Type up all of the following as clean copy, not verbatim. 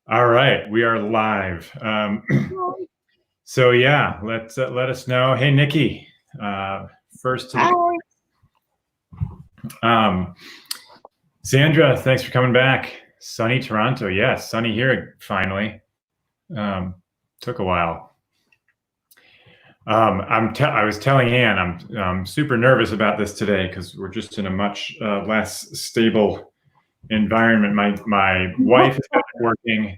All right, we are live. So yeah, let us know. Hey, Nikki, first to the Sandra, thanks for coming back. Sunny Toronto, yes, sunny here finally. Took a while. I was telling Ann I'm super nervous about this today because we're just in a much less stable environment. My wife is working.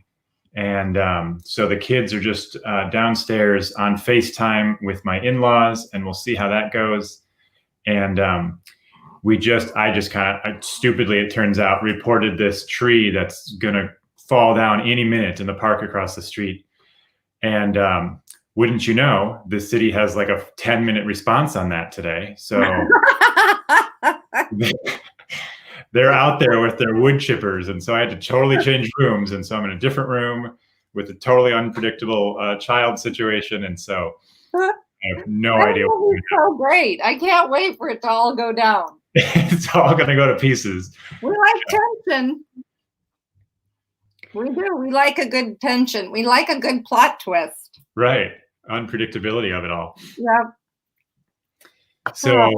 And so the kids are just downstairs on FaceTime with my in-laws, and we'll see how that goes. And I just kind of stupidly, it turns out, reported this tree that's gonna fall down any minute in the park across the street. And wouldn't you know, the city has like a 10-minute response on that today. So they're out there with their wood chippers, and so I had to totally change rooms, and so I'm in a different room with a totally unpredictable child situation, and so I have no idea. It's so great! I can't wait for it to all go down. It's all going to go to pieces. We like tension. We do. We like a good tension. We like a good plot twist. Right. Unpredictability of it all. Yep. So.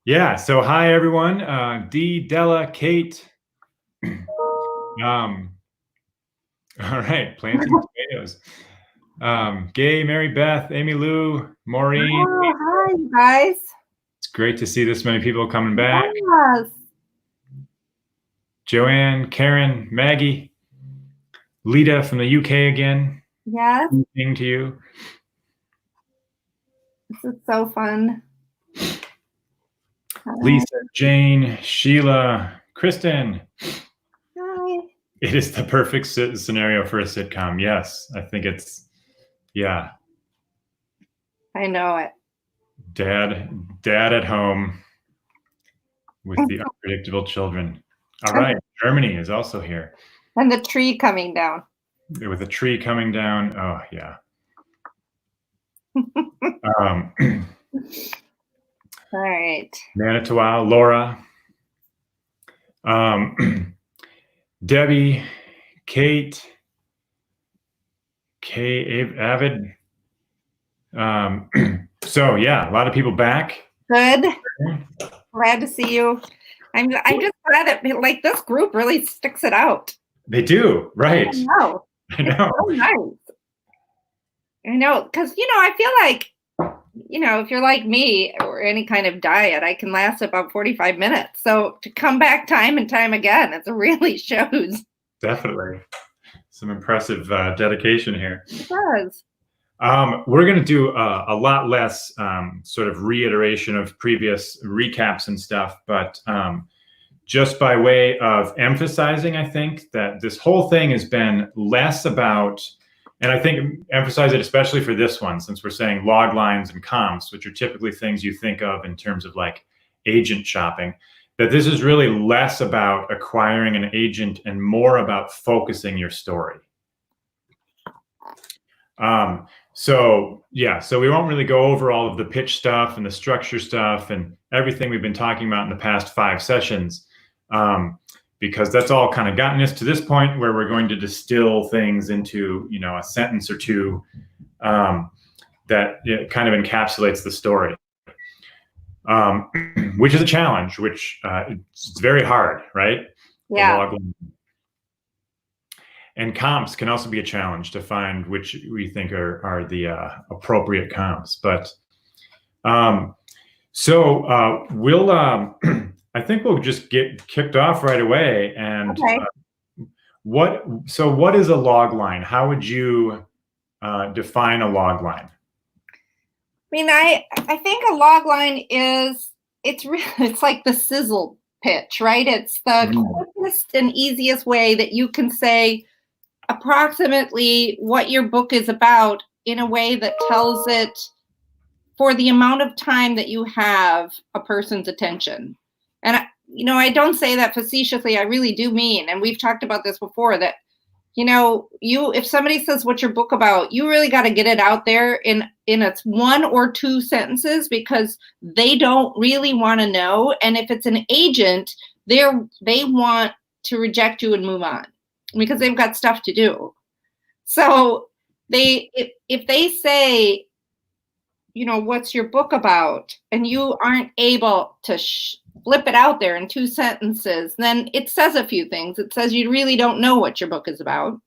Yeah. So hi everyone. Dee, Della, Kate. All right. Planting tomatoes. Gay, Mary Beth, Amy Lou, Maureen. Oh, hi guys. It's great to see this many people coming back. Yes. Joanne, Karen, Maggie, Lita from the UK again. Yes. Evening to you. This is so fun. Lisa, Jane, Sheila, Kristen. Hi. It is the perfect scenario for a sitcom. Yes, I think it's, yeah. I know it. Dad at home with the unpredictable children. All right, Germany is also here. And the tree coming down. With a tree coming down. Oh, yeah. All right. Manitowoc, Laura, Debbie, Kate, Avid. So yeah, a lot of people back. Good. Glad to see you. I'm just glad that like this group really sticks it out. They do, right? I know. It's so nice. I know, because I feel like if you're like me or any kind of diet, I can last about 45 minutes. So to come back time and time again, it really shows. Definitely. Some impressive dedication here. It does. We're going to do a lot less sort of reiteration of previous recaps and stuff, but just by way of emphasizing, I think that this whole thing has been less about, and I think emphasize it especially for this one, since we're saying log lines and comps, which are typically things you think of in terms of like agent shopping, that this is really less about acquiring an agent and more about focusing your story. So we won't really go over all of the pitch stuff and the structure stuff and everything we've been talking about in the past 5 sessions, because that's all kind of gotten us to this point where we're going to distill things into, a sentence or two that kind of encapsulates the story, which is a challenge, which it's very hard, right? Yeah. And comps can also be a challenge to find which we think are the appropriate comps. But we'll I think we'll just get kicked off right away. And okay. What is a log line? How would you define a log line? I mean, I think a log line it's like the sizzle pitch, right? It's the quickest and easiest way that you can say approximately what your book is about in a way that tells it for the amount of time that you have a person's attention. And I don't say that facetiously. I really do mean, and we've talked about this before, that if somebody says what's your book about, you really got to get it out there in its 1 or 2 sentences, because they don't really want to know. And if it's an agent, they want to reject you and move on because they've got stuff to do. So if they say, you know, what's your book about? And you aren't able to flip it out there in 2 sentences, then it says a few things. It says you really don't know what your book is about.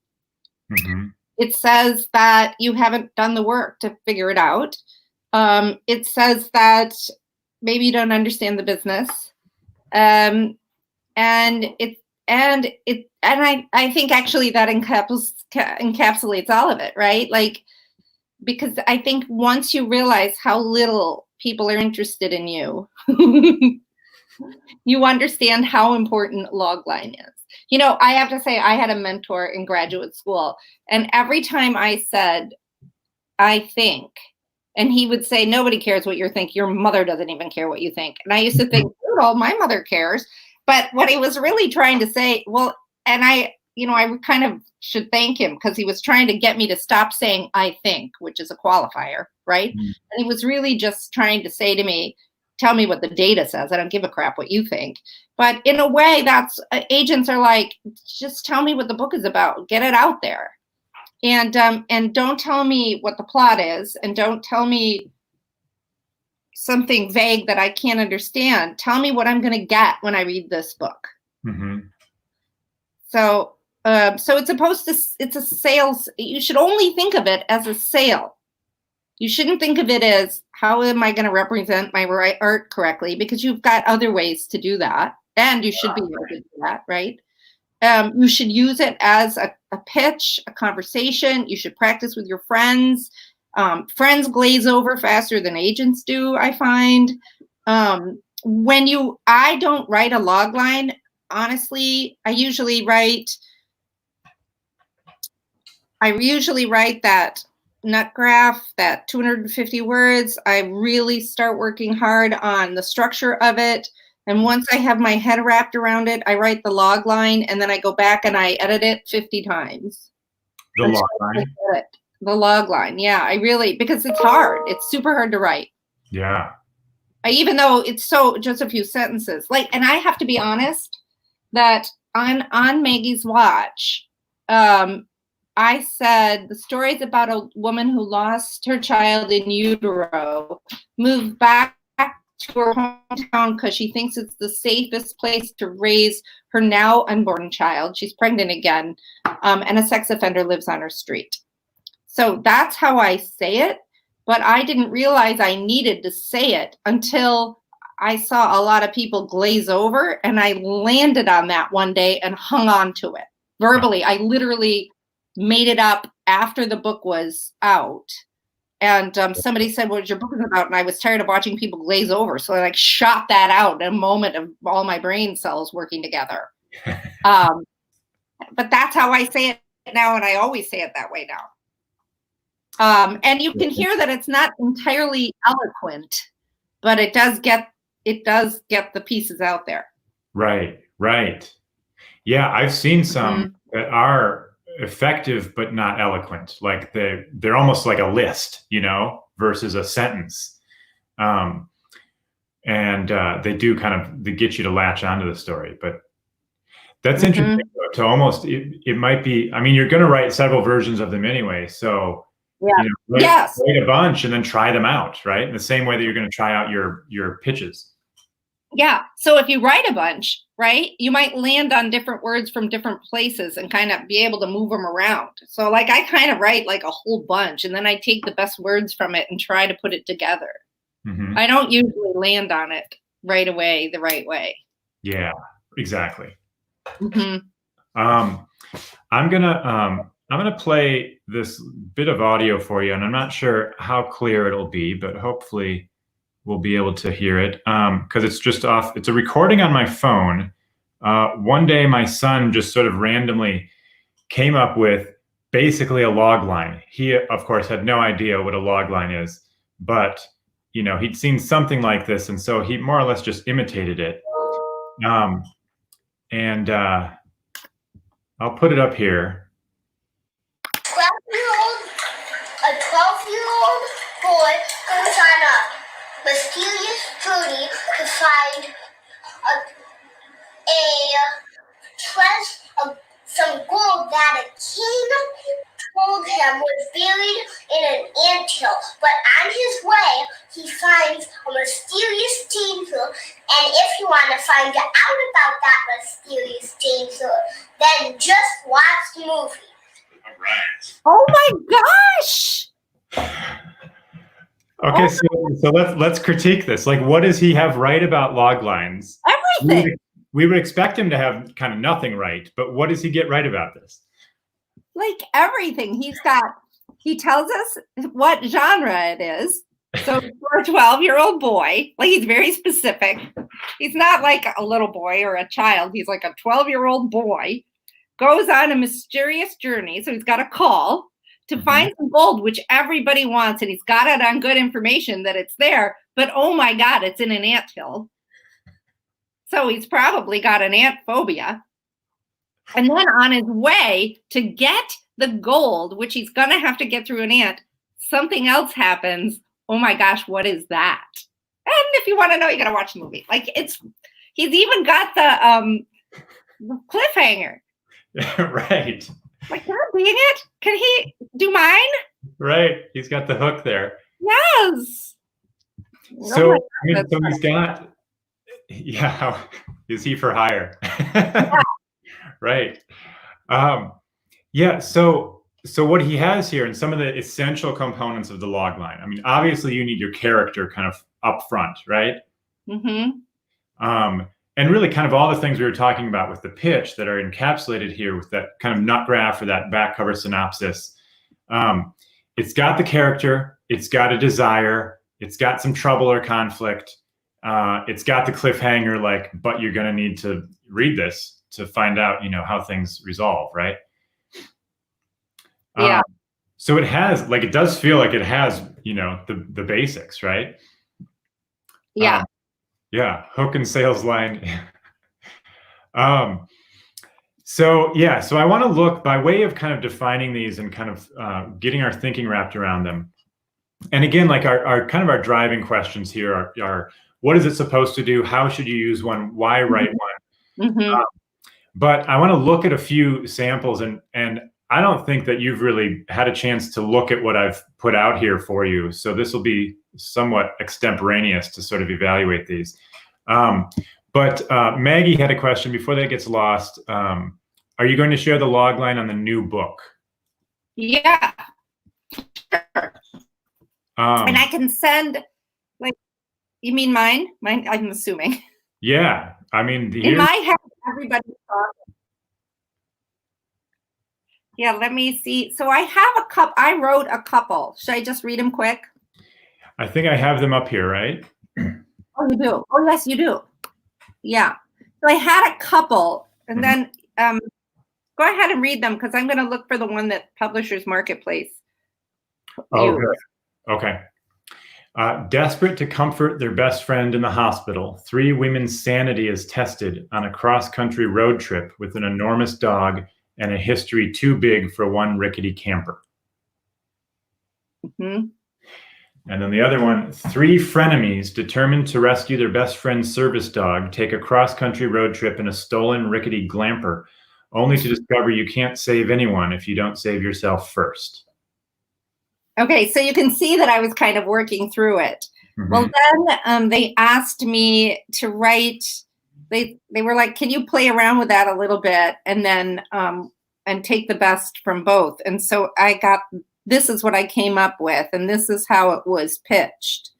Mm-hmm. It says that you haven't done the work to figure it out. It says that maybe you don't understand the business. And I think actually that encapsulates all of it, right? Like, because I think once you realize how little people are interested in you, you understand how important Logline is. You know, I have to say, I had a mentor in graduate school, and every time I said, I think, and he would say, nobody cares what you think. Your mother doesn't even care what you think. And I used to think, well, my mother cares. But what he was really trying to say, well, and I kind of should thank him because he was trying to get me to stop saying I think, which is a qualifier, right? Mm-hmm. And he was really just trying to say to me, tell me what the data says. I don't give a crap what you think. But in a way, that's agents are like, just tell me what the book is about. Get it out there. And don't tell me what the plot is, and don't tell me something vague that I can't understand. Tell me what I'm going to get when I read this book. Mm-hmm. So it's a sales. You should only think of it as a sale. You shouldn't think of it as how am I going to represent my art correctly, because you've got other ways to do that, and you should be able to do that, right? You should use it as a pitch, a conversation. You should practice with your friends. Friends glaze over faster than agents do, I find. I don't write a log line. Honestly, I usually write that nut graph, that 250 words. I really start working hard on the structure of it. And once I have my head wrapped around it, I write the log line, and then I go back and I edit it 50 times. The log line? The log line, yeah. Because it's hard. It's super hard to write. Yeah. Even though it's just a few sentences. And I have to be honest that on Maggie's Watch, I said the story is about a woman who lost her child in utero, moved back to her hometown because she thinks it's the safest place to raise her now unborn child. She's pregnant again, and a sex offender lives on her street. So that's how I say it, but I didn't realize I needed to say it until I saw a lot of people glaze over, and I landed on that one day and hung on to it verbally. I literally made it up after the book was out. And somebody said, what your book is about? And I was tired of watching people glaze over. So I shot that out in a moment of all my brain cells working together. But that's how I say it now. And I always say it that way now. And you can hear that it's not entirely eloquent, but it does get the pieces out there. Right. Yeah, I've seen some that are effective but not eloquent. Like they're almost like a list, versus a sentence. And they do they get you to latch onto the story. But that's interesting to almost, it might be, I mean, you're going to write several versions of them anyway. So write a bunch and then try them out, right? In the same way that you're going to try out your pitches. Yeah. So if you write a bunch, right, you might land on different words from different places and kind of be able to move them around. So I kind of write a whole bunch, and then I take the best words from it and try to put it together. Mm-hmm. I don't usually land on it right away the right way. Yeah, exactly. Mm-hmm. I'm gonna play this bit of audio for you, and I'm not sure how clear it'll be, but hopefully we'll be able to hear it, because it's just off. It's a recording on my phone. One day, my son just sort of randomly came up with basically a log line. He, of course, had no idea what a log line is, but he'd seen something like this, and so he more or less just imitated it. And I'll put it up here. A 12-year-old boy goes on a mysterious journey to find a him was buried in an anthill, but on his way, he finds a mysterious danger. And if you want to find out about that mysterious danger, then just watch the movie. All right. Oh my gosh! Okay, so let's critique this. Like, what does he have right about log lines? Everything. We would expect him to have kind of nothing right, but what does he get right about this? Like everything. He tells us what genre it is. So for a 12-year-old boy, like he's very specific. He's not like a little boy or a child. He's like a 12-year-old boy, goes on a mysterious journey. So he's got a call to find some gold, which everybody wants. And he's got it on good information that it's there. But oh my God, it's in an anthill. So he's probably got an ant phobia. And then on his way to get the gold, which he's going to have to get through an ant, something else happens. Oh my gosh, what is that? And if you want to know, you got to watch the movie. Like he's even got the cliffhanger. Right. Like, can I read it? Can he do mine? Right. He's got the hook there. Yes. So, God, so he's got, yeah, is he for hire? Yeah. Right. Yeah. So what he has here and some of the essential components of the log line. I mean, obviously you need your character kind of up front, right? And really kind of all the things we were talking about with the pitch that are encapsulated here with that kind of nut graph or that back cover synopsis. It's got the character, it's got a desire, it's got some trouble or conflict. It's got the cliffhanger, like, but you're going to need to read this to find out, how things resolve, right? Yeah. So it has, like, it does feel like it has, the basics, right? Yeah. Yeah. Hook and sales line. So I want to look by way of kind of defining these and kind of getting our thinking wrapped around them. And again, like our kind of our driving questions here are what is it supposed to do? How should you use one? Why write one? But I want to look at a few samples and I don't think that you've really had a chance to look at what I've put out here for you. So this will be somewhat extemporaneous to sort of evaluate these. But Maggie had a question before that gets lost. Are you going to share the log line on the new book? Yeah. Sure. And I can send, like, you mean mine? Mine, I'm assuming. Yeah. I mean, in my head, everybody's talking. Yeah, let me see. So I have a couple. I wrote a couple. Should I just read them quick? I think I have them up here, right? Oh, you do? Oh, yes, you do. Yeah. So I had a couple, and then go ahead and read them because I'm going to look for the one that Publishers Marketplace. Oh, good. Okay. Desperate to comfort their best friend in the hospital, 3 women's sanity is tested on a cross-country road trip with an enormous dog and a history too big for one rickety camper. And then the other one, 3 frenemies determined to rescue their best friend's service dog take a cross-country road trip in a stolen rickety glamper, only to discover you can't save anyone if you don't save yourself first. Okay, so you can see that I was kind of working through it. Well, then they asked me to write. They were like, "Can you play around with that a little bit, and then and take the best from both?" And so I got. This is what I came up with, and this is how it was pitched.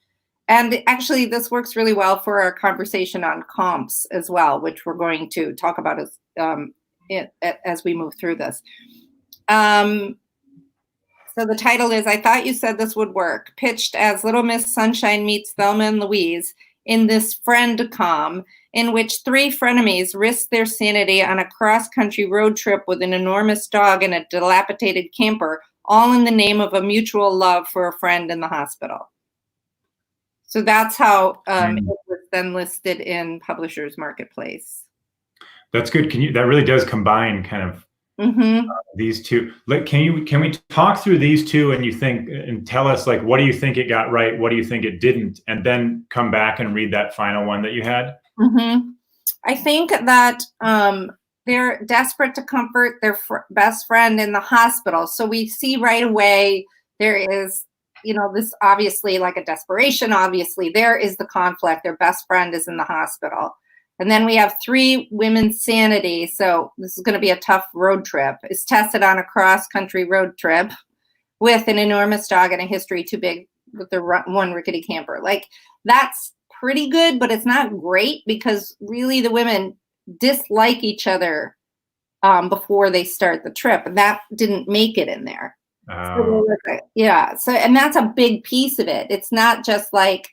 And actually, this works really well for our conversation on comps as well, which we're going to talk about as we move through this. So the title is, I Thought You Said This Would Work, pitched as Little Miss Sunshine meets Thelma and Louise in this friend-com, in which 3 frenemies risk their sanity on a cross-country road trip with an enormous dog and a dilapidated camper, all in the name of a mutual love for a friend in the hospital. So that's how it was then listed in Publishers Marketplace. That's good. That really does combine kind of these two. Like, can we talk through these two and tell us, like, what do you think it got right? What do you think it didn't? And then come back and read that final one that you had. I think that they're desperate to comfort their best friend in the hospital. So we see right away there is, this obviously like a desperation. Obviously, there is the conflict. Their best friend is in the hospital. And then we have 3 women's sanity. So this is going to be a tough road trip. Is tested on a cross-country road trip with an enormous dog and a history too big with the one rickety camper. Like, that's pretty good, but it's not great because really the women dislike each other before they start the trip, and that didn't make it in there. So, and that's a big piece of it. It's not just like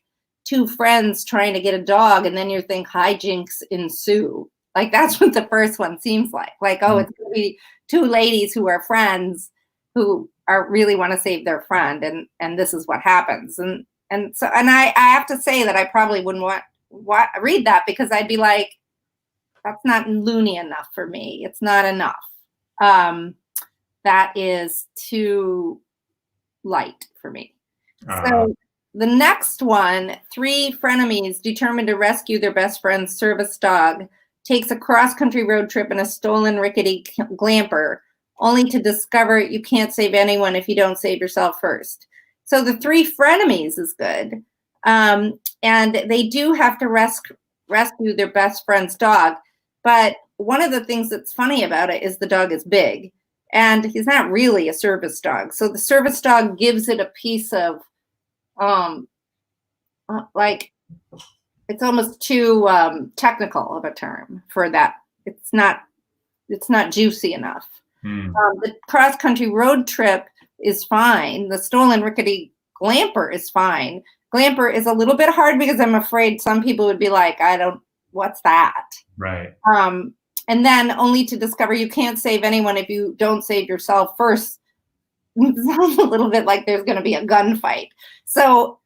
2 friends trying to get a dog and then you think hijinks ensue. Like, that's what the first one seems like. Like, oh, it's going to be 2 ladies who are friends who really want to save their friend, and this is what happens. And I have to say that I probably wouldn't want read that, because I'd be like, that's not loony enough for me. It's not enough. That is too light for me. So the next one, 3 frenemies determined to rescue their best friend's service dog takes a cross-country road trip in a stolen rickety glamper, only to discover you can't save anyone if you don't save yourself first. So the 3 frenemies is good. And they do have to rescue their best friend's dog. But one of the things that's funny about it is the dog is big, and he's not really a service dog. So the service dog gives it a piece of, like, it's almost too technical of a term for that. It's not juicy enough. The cross-country road trip is fine. The stolen rickety glamper is fine. Glamper is a little bit hard because I'm afraid some people would be like, what's that? Right. And then only to discover you can't save anyone if you don't save yourself first. It sounds a little bit like there's going to be a gunfight. So,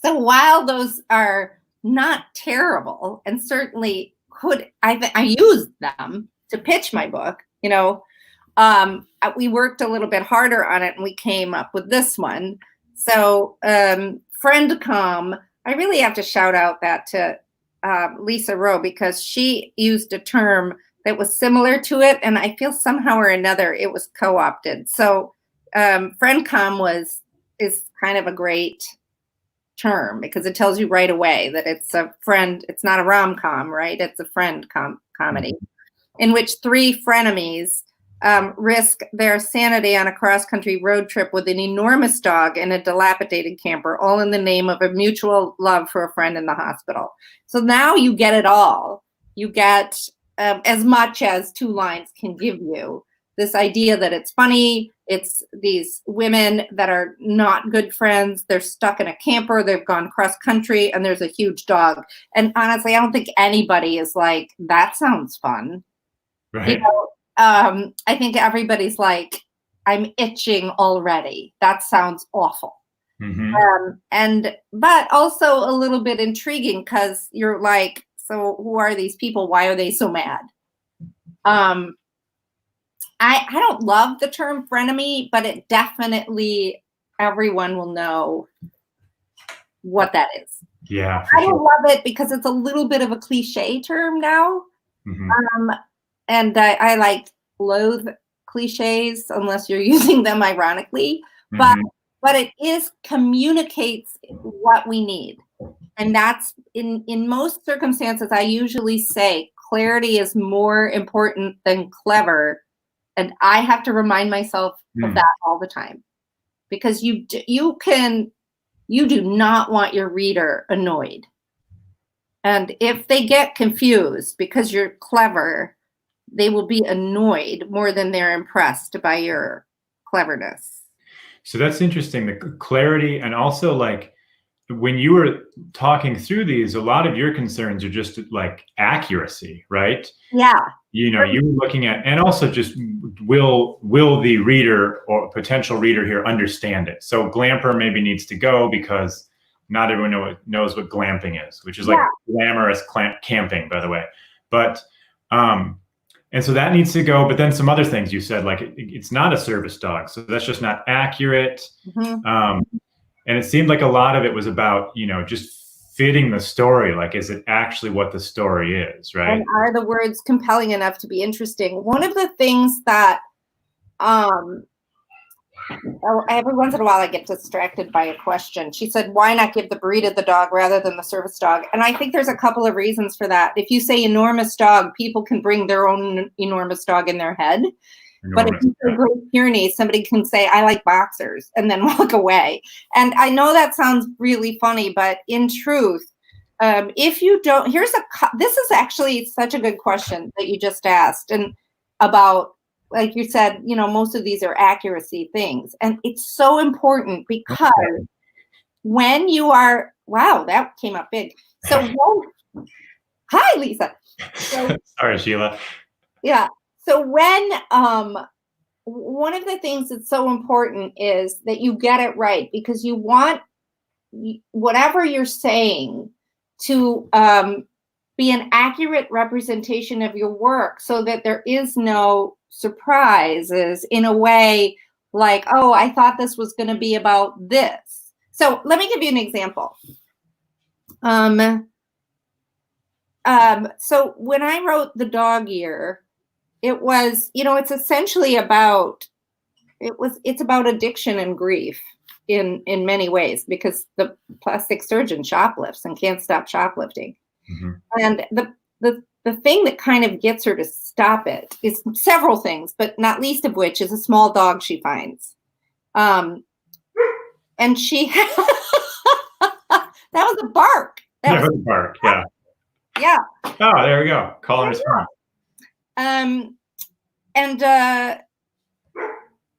while those are not terrible, and certainly I used them to pitch my book, we worked a little bit harder on it and we came up with this one. So, FriendCom, I really have to shout out that to Lisa Rowe, because she used a term that was similar to it, and I feel somehow or another it was co-opted. So FriendCom is kind of a great term because it tells you right away that it's a friend. It's not a rom-com, right? It's a friend comedy in which 3 frenemies risk their sanity on a cross-country road trip with an enormous dog and a dilapidated camper, all in the name of a mutual love for a friend in the hospital. So now you get it all. You get as much as 2 lines can give you. This idea that it's funny, it's these women that are not good friends, they're stuck in a camper, they've gone cross-country, and there's a huge dog. And honestly, I don't think anybody is like, that sounds fun. Right. I think everybody's like, I'm itching already. That sounds awful. But also a little bit intriguing because you're like, so who are these people? Why are they so mad? I don't love the term frenemy, but it definitely, everyone will know what that is. Yeah. I don't love it because it's a little bit of a cliche term now. And I like loathe cliches unless you're using them ironically, but it communicates what we need. And that's in most circumstances, I usually say clarity is more important than clever. And I have to remind myself of that all the time, because you do not want your reader annoyed. And if they get confused because you're clever, they will be annoyed more than they're impressed by your cleverness. So that's interesting, the clarity. And also, like, when you were talking through these, a lot of your concerns are just like accuracy, right? Yeah. You were looking at, and also just will the reader or potential reader here understand it? So glamper maybe needs to go because not everyone knows what glamping is, which is like glamorous camping, by the way. But and so that needs to go. But then some other things you said, like it's not a service dog, so that's just not accurate. And it seemed like a lot of it was about, just fitting the story? Like, is it actually what the story is, right? And are the words compelling enough to be interesting? One of the things that every once in a while I get distracted by a question. She said, why not give the breed of the dog rather than the service dog? And I think there's a couple of reasons for that. If you say enormous dog, people can bring their own enormous dog in their head. But if you say Great Pyrenees, somebody can say, I like boxers, and then walk away. And I know that sounds really funny, but in truth, if you don't, this is actually such a good question that you just asked, and about, like you said, most of these are accuracy things. And it's so important because when you are, wow, that came up big. So, hi, Lisa. So, sorry, Sheila. Yeah. So when, one of the things that's so important is that you get it right, because you want whatever you're saying to be an accurate representation of your work, so that there is no surprises in a way like, oh, I thought this was going to be about this. So let me give you an example. So when I wrote The Dog Year, it was, it's essentially about, it's about addiction and grief in many ways, because the plastic surgeon shoplifts and can't stop shoplifting. Mm-hmm. And the thing that kind of gets her to stop it is several things, but not least of which is a small dog she finds. And she, that was a bark. That was a bark, yeah. Yeah. Oh, there we go. Call and response.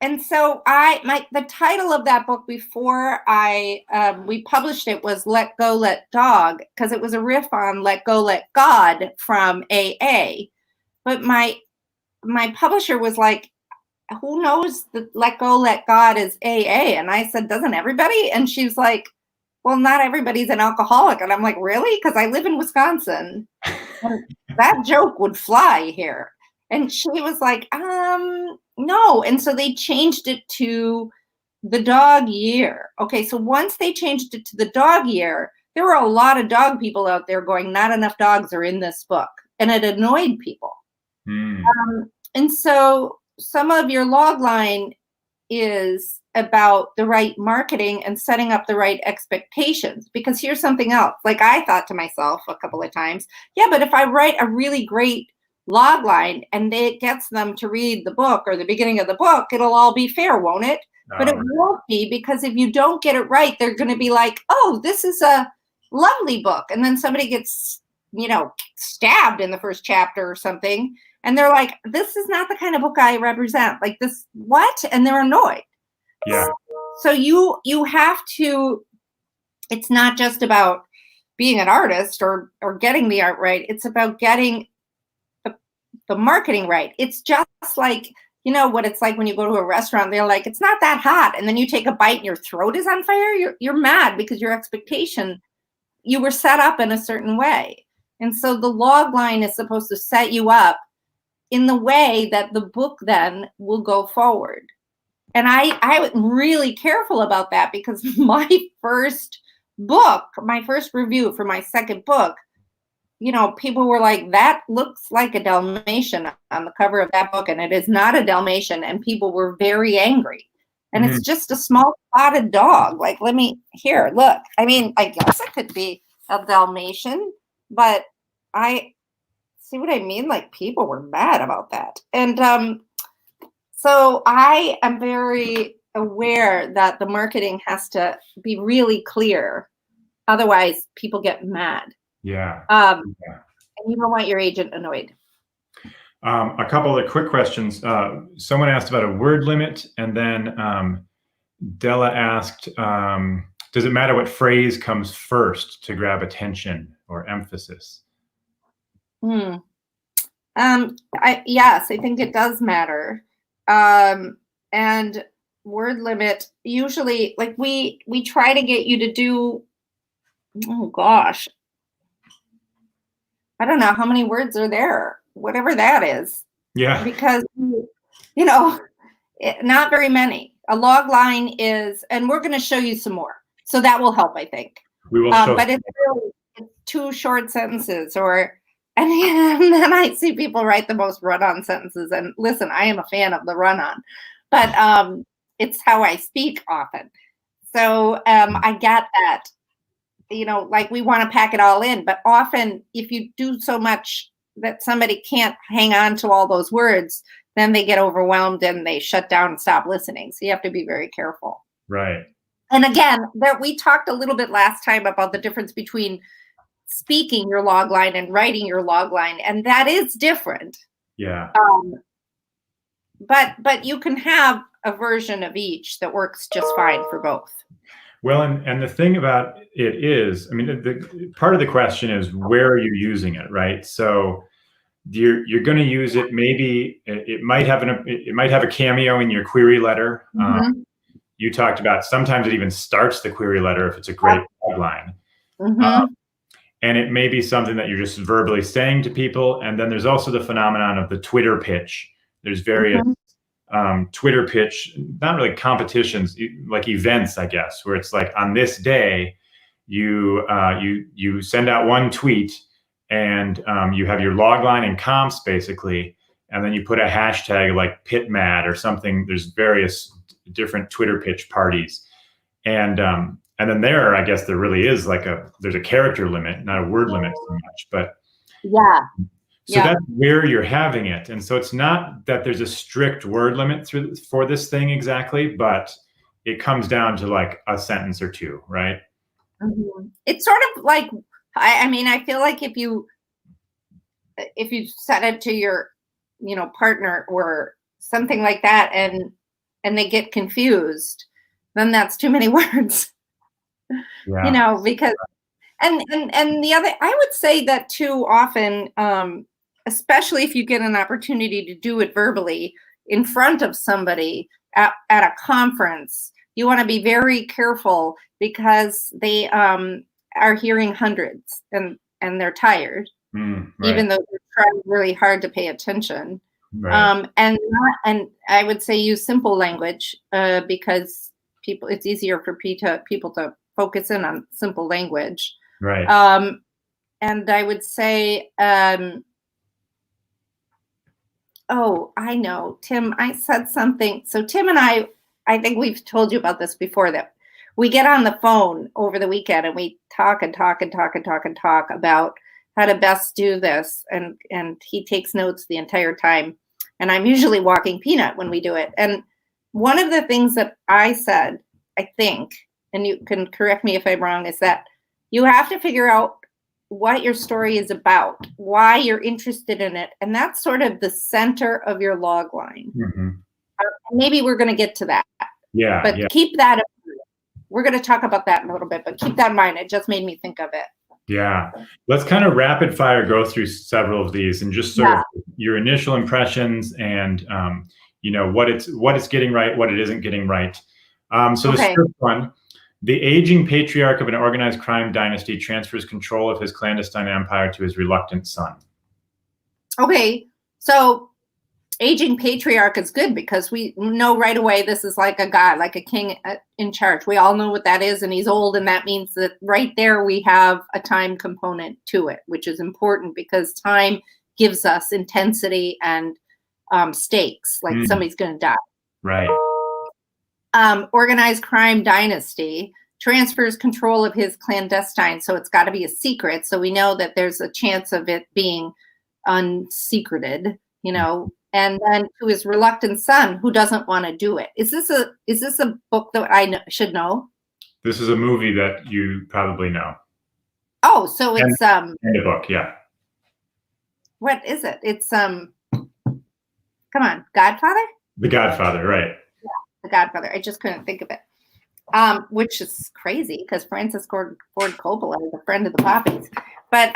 And so the title of that book before we published it was Let Go, Let Dog, because it was a riff on Let Go, Let God from AA. But my publisher was like, who knows that Let Go, Let God is AA? And I said, doesn't everybody? And she's like, well, not everybody's an alcoholic. And I'm like, really? Because I live in Wisconsin. And that joke would fly here. And she was like, no. And so they changed it to The Dog Year. Okay, so once they changed it to The Dog Year, there were a lot of dog people out there going, not enough dogs are in this book. And it annoyed people. Mm. And so some of your logline is about the right marketing and setting up the right expectations. Because here's something else. Like, I thought to myself a couple of times, yeah, but if I write a really great logline and it gets them to read the book or the beginning of the book, it'll all be fair, won't it? But it won't be, because if you don't get it right, they're going to be like, oh, this is a lovely book. And then somebody gets, stabbed in the first chapter or something. And they're like, this is not the kind of book I represent. Like, this, what? And they're annoyed. Yeah. So you have to, it's not just about being an artist or getting the art right. It's about getting the marketing right. It's just like, what it's like when you go to a restaurant, they're like, it's not that hot. And then you take a bite and your throat is on fire. You're mad because your expectation, you were set up in a certain way. And so the log line is supposed to set you up in the way that the book then will go forward. And I was really careful about that, because my first review for my second book, people were like, that looks like a Dalmatian on the cover of that book. And it is not a Dalmatian. And people were very angry. And it's just a small spotted dog. Like, here, look. I mean, I guess it could be a Dalmatian, but I see what I mean? Like, people were mad about that. And so I am very aware that the marketing has to be really clear. Otherwise, people get mad. Yeah. And you don't want your agent annoyed. A couple of quick questions. Someone asked about a word limit, and then Della asked, does it matter what phrase comes first to grab attention or emphasis? Yes, I think it does matter. And word limit, usually, like, we try to get you to do, oh gosh, I don't know how many words are there, whatever that is. Yeah. Because, not very many. A log line is, and we're going to show you some more. So that will help, I think. We will show. But it's really it's 2 short sentences, and then I see people write the most run-on sentences. And listen, I am a fan of the run-on, but it's how I speak often. So I get that, like we want to pack it all in, but often if you do so much that somebody can't hang on to all those words, then they get overwhelmed and they shut down and stop listening. So you have to be very careful. Right. And again, we talked a little bit last time about the difference between speaking your log line and writing your log line, and that is different. Yeah. But you can have a version of each that works just fine for both. Well, and the thing about it is, I mean, the part of the question is, where are you using it, right? So you're going to use it. Maybe it might have a cameo in your query letter. Mm-hmm. You talked about sometimes it even starts the query letter if it's a great logline. Mm-hmm. And it may be something that you're just verbally saying to people. And then there's also the phenomenon of the Twitter pitch. There's various Twitter pitch, not really competitions, like events, I guess, where it's like on this day, you send out one tweet and you have your log line and comps basically, and then you put a hashtag like pitmad or something. There's various different Twitter pitch parties. And then there, I guess there really is there's a character limit, not a word limit so much, but yeah. So that's where you're having it. And so it's not that there's a strict word limit for this thing exactly, but it comes down to like a sentence or two, right? Mm-hmm. It's sort of like, I feel like if you set it to your, partner or something like that, and they get confused, then that's too many words. Yeah. Because and the other, I would say that too often, especially if you get an opportunity to do it verbally in front of somebody at a conference, you want to be very careful because they are hearing hundreds and they're tired, right. even though they're trying really hard to pay attention. Right. And I would say use simple language because it's easier for people to focus in on simple language. Right. And I would say, oh, I know, Tim, I said something. So Tim and I think we've told you about this before, that we get on the phone over the weekend and we talk and talk and talk and talk and talk about how to best do this. And he takes notes the entire time. And I'm usually walking peanut when we do it. And one of the things that I said, I think, and you can correct me if I'm wrong, is that you have to figure out what your story is about, why you're interested in it. And that's sort of the center of your log line. Mm-hmm. Maybe we're going to get to that. Yeah. But keep that in mind. We're going to talk about that in a little bit, but keep that in mind. It just made me think of it. Yeah. Let's kind of rapid fire go through several of these and just sort of your initial impressions and, what it's getting right, what it isn't getting right. So the first one, the aging patriarch of an organized crime dynasty transfers control of his clandestine empire to his reluctant son. Okay. So aging patriarch is good because we know right away this is like a god, like a king in charge. We all know what that is, and he's old, and that means that right there we have a time component to it, which is important because time gives us intensity and stakes, like somebody's going to die. Right. Organized crime dynasty transfers control of his clandestine, so it's got to be a secret. So we know that there's a chance of it being unsecreted, and then to his reluctant son who doesn't want to do it. Is this a book that I should know? This is a movie that you probably know. Oh, so it's and a book, yeah. What is it? It's come on, Godfather? The Godfather, right. Yeah, The Godfather. I just couldn't think of it. Which is crazy because Francis Ford Coppola is a friend of the Poppies. But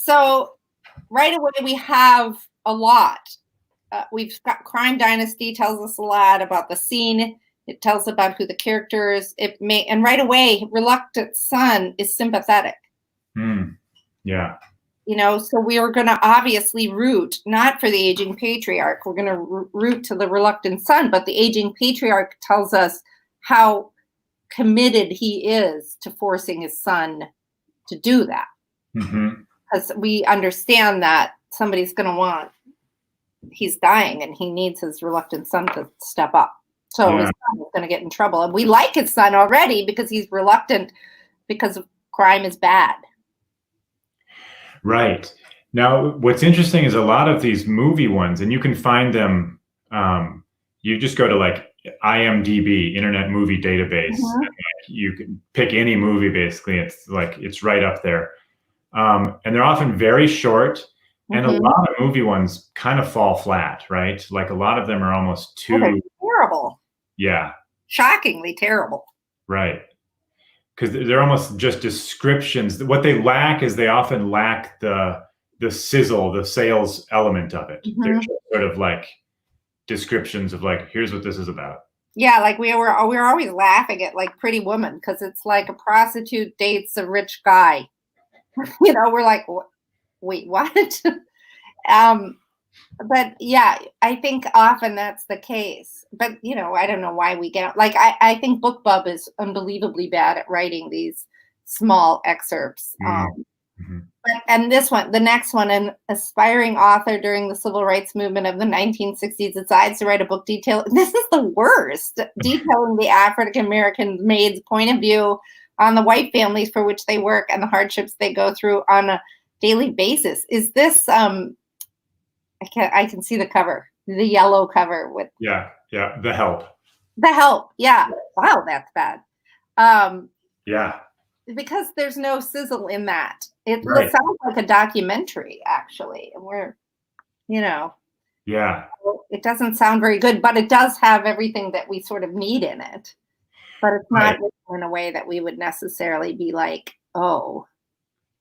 so right away we have a lot. We've got Crime Dynasty tells us a lot about the scene. It tells about who the characters. And right away, reluctant son is sympathetic. Yeah. So we are going to obviously root not for the aging patriarch. We're going to root to the reluctant son, but the aging patriarch tells us how committed he is to forcing his son to do that. Because we understand that somebody's going to want, he's dying and he needs his reluctant son to step up. So his son is going to get in trouble. And we like his son already because he's reluctant because crime is bad. Right. Now, what's interesting is a lot of these movie ones, and you can find them, you just go to like IMDb, Internet Movie Database, and like, you can pick any movie basically. It's right up there. And they're often very short, and a lot of movie ones kind of fall flat, right? Like a lot of them are almost too terrible. Yeah. Shockingly terrible. Right. Because they're almost just descriptions. What they lack is they often lack the sizzle, the sales element of it. They're just sort of like descriptions of like, here's what this is about. Yeah, like we're always laughing at like Pretty Woman because it's like a prostitute dates a rich guy. You know, we're like, wait, what? But yeah, I think often that's the case. But, you know, I don't know why we get, like, I think BookBub is unbelievably bad at writing these small excerpts. And this one, the next one, an aspiring author during the civil rights movement of the 1960s decides to write a book this is the worst, detailing the African-American maid's point of view on the white families for which they work and the hardships they go through on a daily basis. Is this, I can see the cover, the yellow cover with. Yeah. The Help. The Help. Yeah. Wow. That's bad. Yeah. Because there's no sizzle in that. It sounds like a documentary, actually. And we're, you know. Yeah. It doesn't sound very good, but it does have everything that we sort of need in it. But it's not in a way that we would necessarily be like, oh.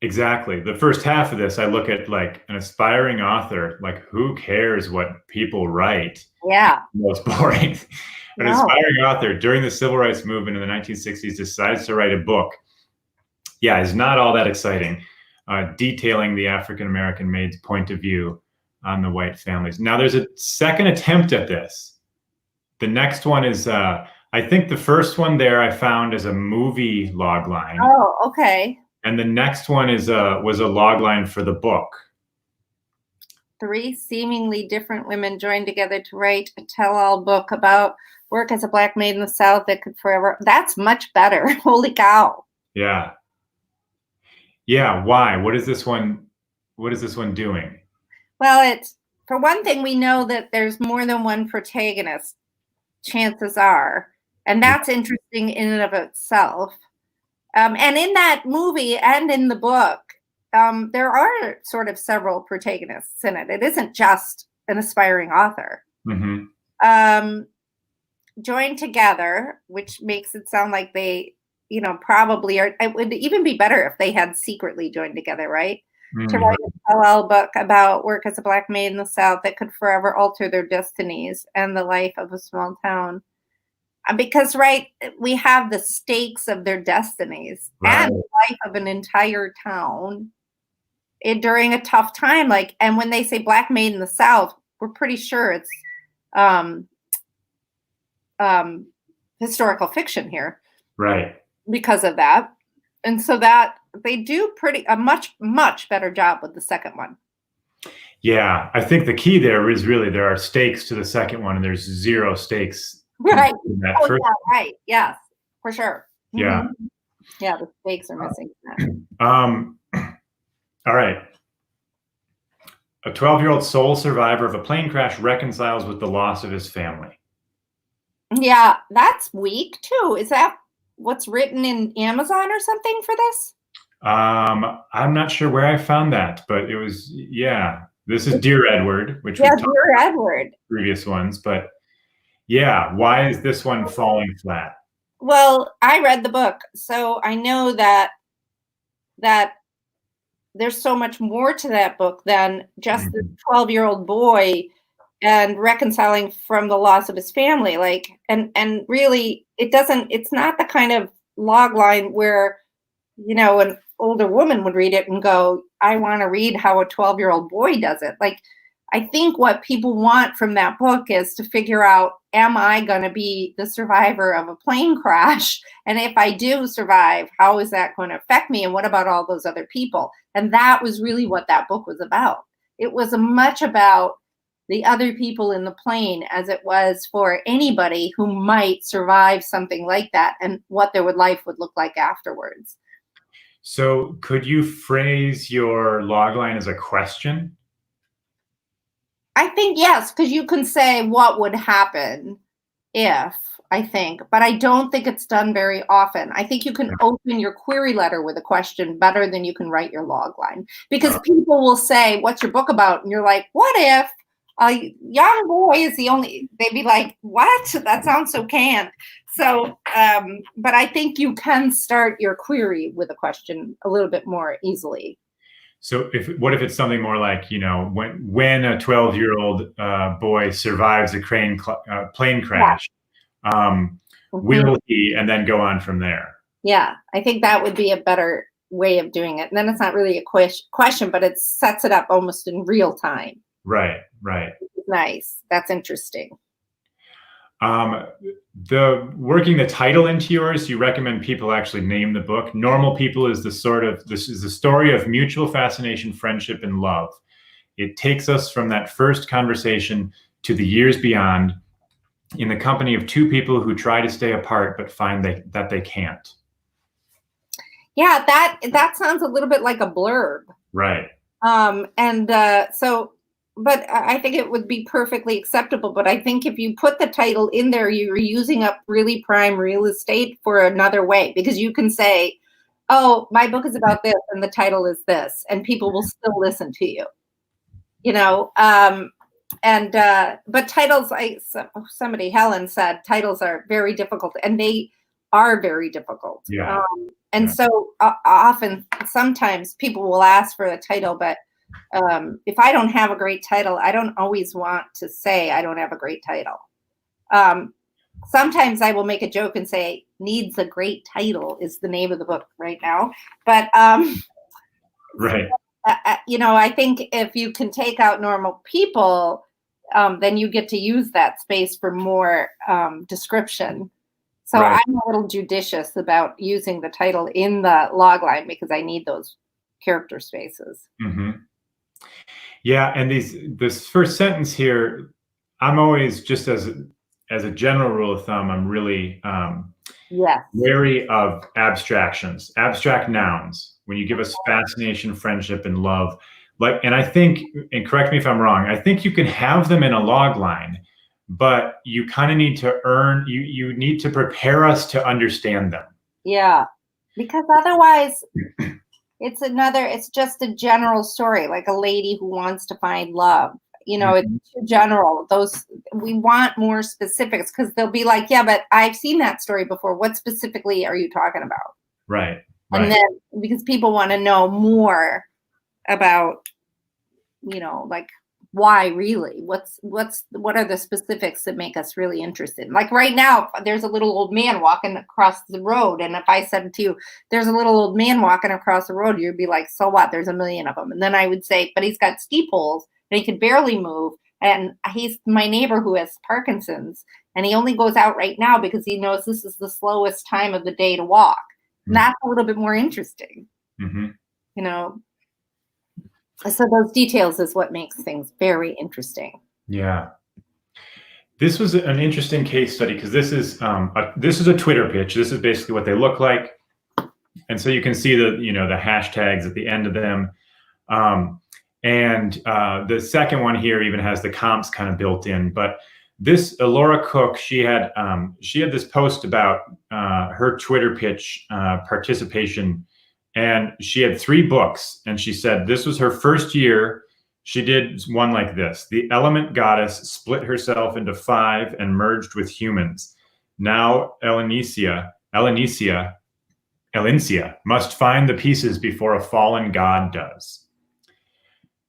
Exactly. The first half of this, I look at like an aspiring author, like who cares what people write? Yeah. Most boring. An aspiring author during the civil rights movement in the 1960s decides to write a book. Yeah, is not all that exciting. Detailing the African-American maid's point of view on the white families. Now there's a second attempt at this. The next one is, I think the first one there I found as a movie logline. Oh, okay. And the next one is was a logline for the book. 3 seemingly different women joined together to write a tell-all book about work as a black maid in the South that could forever. That's much better. Holy cow. Yeah. Yeah. Why? What is this one doing? Well, it's, for one thing, we know that there's more than one protagonist, chances are. And that's interesting in and of itself. And in that movie and in the book, there are sort of several protagonists in it. It isn't just an aspiring author. Joined together, which makes it sound like they, you know, probably are. It would even be better if they had secretly joined together, right? To write a tell-all book about work as a black maid in the South that could forever alter their destinies and the life of a small town. Because, we have the stakes of their destinies and the life of an entire town during a tough time. Like, and when they say black maid in the South, we're pretty sure it's historical fiction here. Right. Because of that. And so that they do a much better job with the second one. Yeah. I think the key there is really there are stakes to the second one and there's zero stakes. Right. Right. Yes, for sure. Yeah. Yeah, the stakes are missing. All right. A 12-year-old sole survivor of a plane crash reconciles with the loss of his family. Yeah, that's weak too. Is that what's written in Amazon or something for this? I'm not sure where I found that, but it was, this is Dear Edward, which we talked Dear Edward. Previous ones, but yeah, why is this one falling flat? Well, I read the book, so I know that there's so much more to that book than just the 12-year-old boy and reconciling from the loss of his family. Like, and really, it's not the kind of log line where, you know, an older woman would read it and go, I want to read how a 12-year-old boy does it. Like, I think what people want from that book is to figure out, am I going to be the survivor of a plane crash? And if I do survive, how is that going to affect me? And what about all those other people? And that was really what that book was about. It was much about the other people in the plane as it was for anybody who might survive something like that, and what their life would look like afterwards. So could you phrase your logline as a question? I think yes, because you can say what would happen if, I think, but I don't think it's done very often. I think you can open your query letter with a question better than you can write your logline, because people will say, what's your book about? And you're like, what if a young boy is the only, they'd be like, what? That sounds so canned. So, but I think you can start your query with a question a little bit more easily. So what if it's something more like, you know, when a 12-year-old boy survives a plane crash, will he, and then go on from there? Yeah, I think that would be a better way of doing it. And then it's not really a question, but it sets it up almost in real time. Right. Nice. That's interesting. Working the title into yours, you recommend people actually name the book. Normal People is this is the story of mutual fascination, friendship, and love. It takes us from that first conversation to the years beyond, in the company of two people who try to stay apart but find that they can't. Yeah, that sounds a little bit like a blurb. Right. But I think it would be perfectly acceptable. But I think if you put the title in there, you're using up really prime real estate for another way, because you can say, oh, my book is about this and the title is this, and people will still listen to you. You know, but titles, Helen said, titles are very difficult, and they are very difficult. Yeah. So often, sometimes people will ask for a title, but if I don't have a great title, I don't always want to say I don't have a great title. Sometimes I will make a joke and say, needs a great title is the name of the book right now. But, right. You know, I think if you can take out Normal People, then you get to use that space for more description. So right. I'm a little judicious about using the title in the logline because I need those character spaces. Mm-hmm. Yeah, and this first sentence here, I'm always, just as a general rule of thumb, I'm really wary of abstractions, abstract nouns. When you give us fascination, friendship, and love, and I think, and correct me if I'm wrong, I think you can have them in a log line, but you kind of need to you need to prepare us to understand them. Yeah, because otherwise it's just a general story, like a lady who wants to find love. You know, it's too general. We want more specifics, because they'll be like, yeah, but I've seen that story before. What specifically are you talking about? Right. And then, because people want to know more about, you know, like, why really? What are the specifics that make us really interested? Like right now, there's a little old man walking across the road, and if I said to you, there's a little old man walking across the road, you'd be like, so what? There's a million of them. And then I would say, but he's got ski poles and he can barely move, and he's my neighbor who has Parkinson's, and he only goes out right now because he knows this is the slowest time of the day to walk. And that's a little bit more interesting. You know. So those details is what makes things very interesting. Yeah. This was an interesting case study, because this is a Twitter pitch. This is basically what they look like. And so you can see the hashtags at the end of them. And the second one here even has the comps kind of built in. But this Laura Cook, she had this post about her Twitter pitch participation. And she had 3 books, and she said this was her first year. She did one like this: The Element Goddess split herself into 5 and merged with humans. Now Elencia must find the pieces before a fallen god does.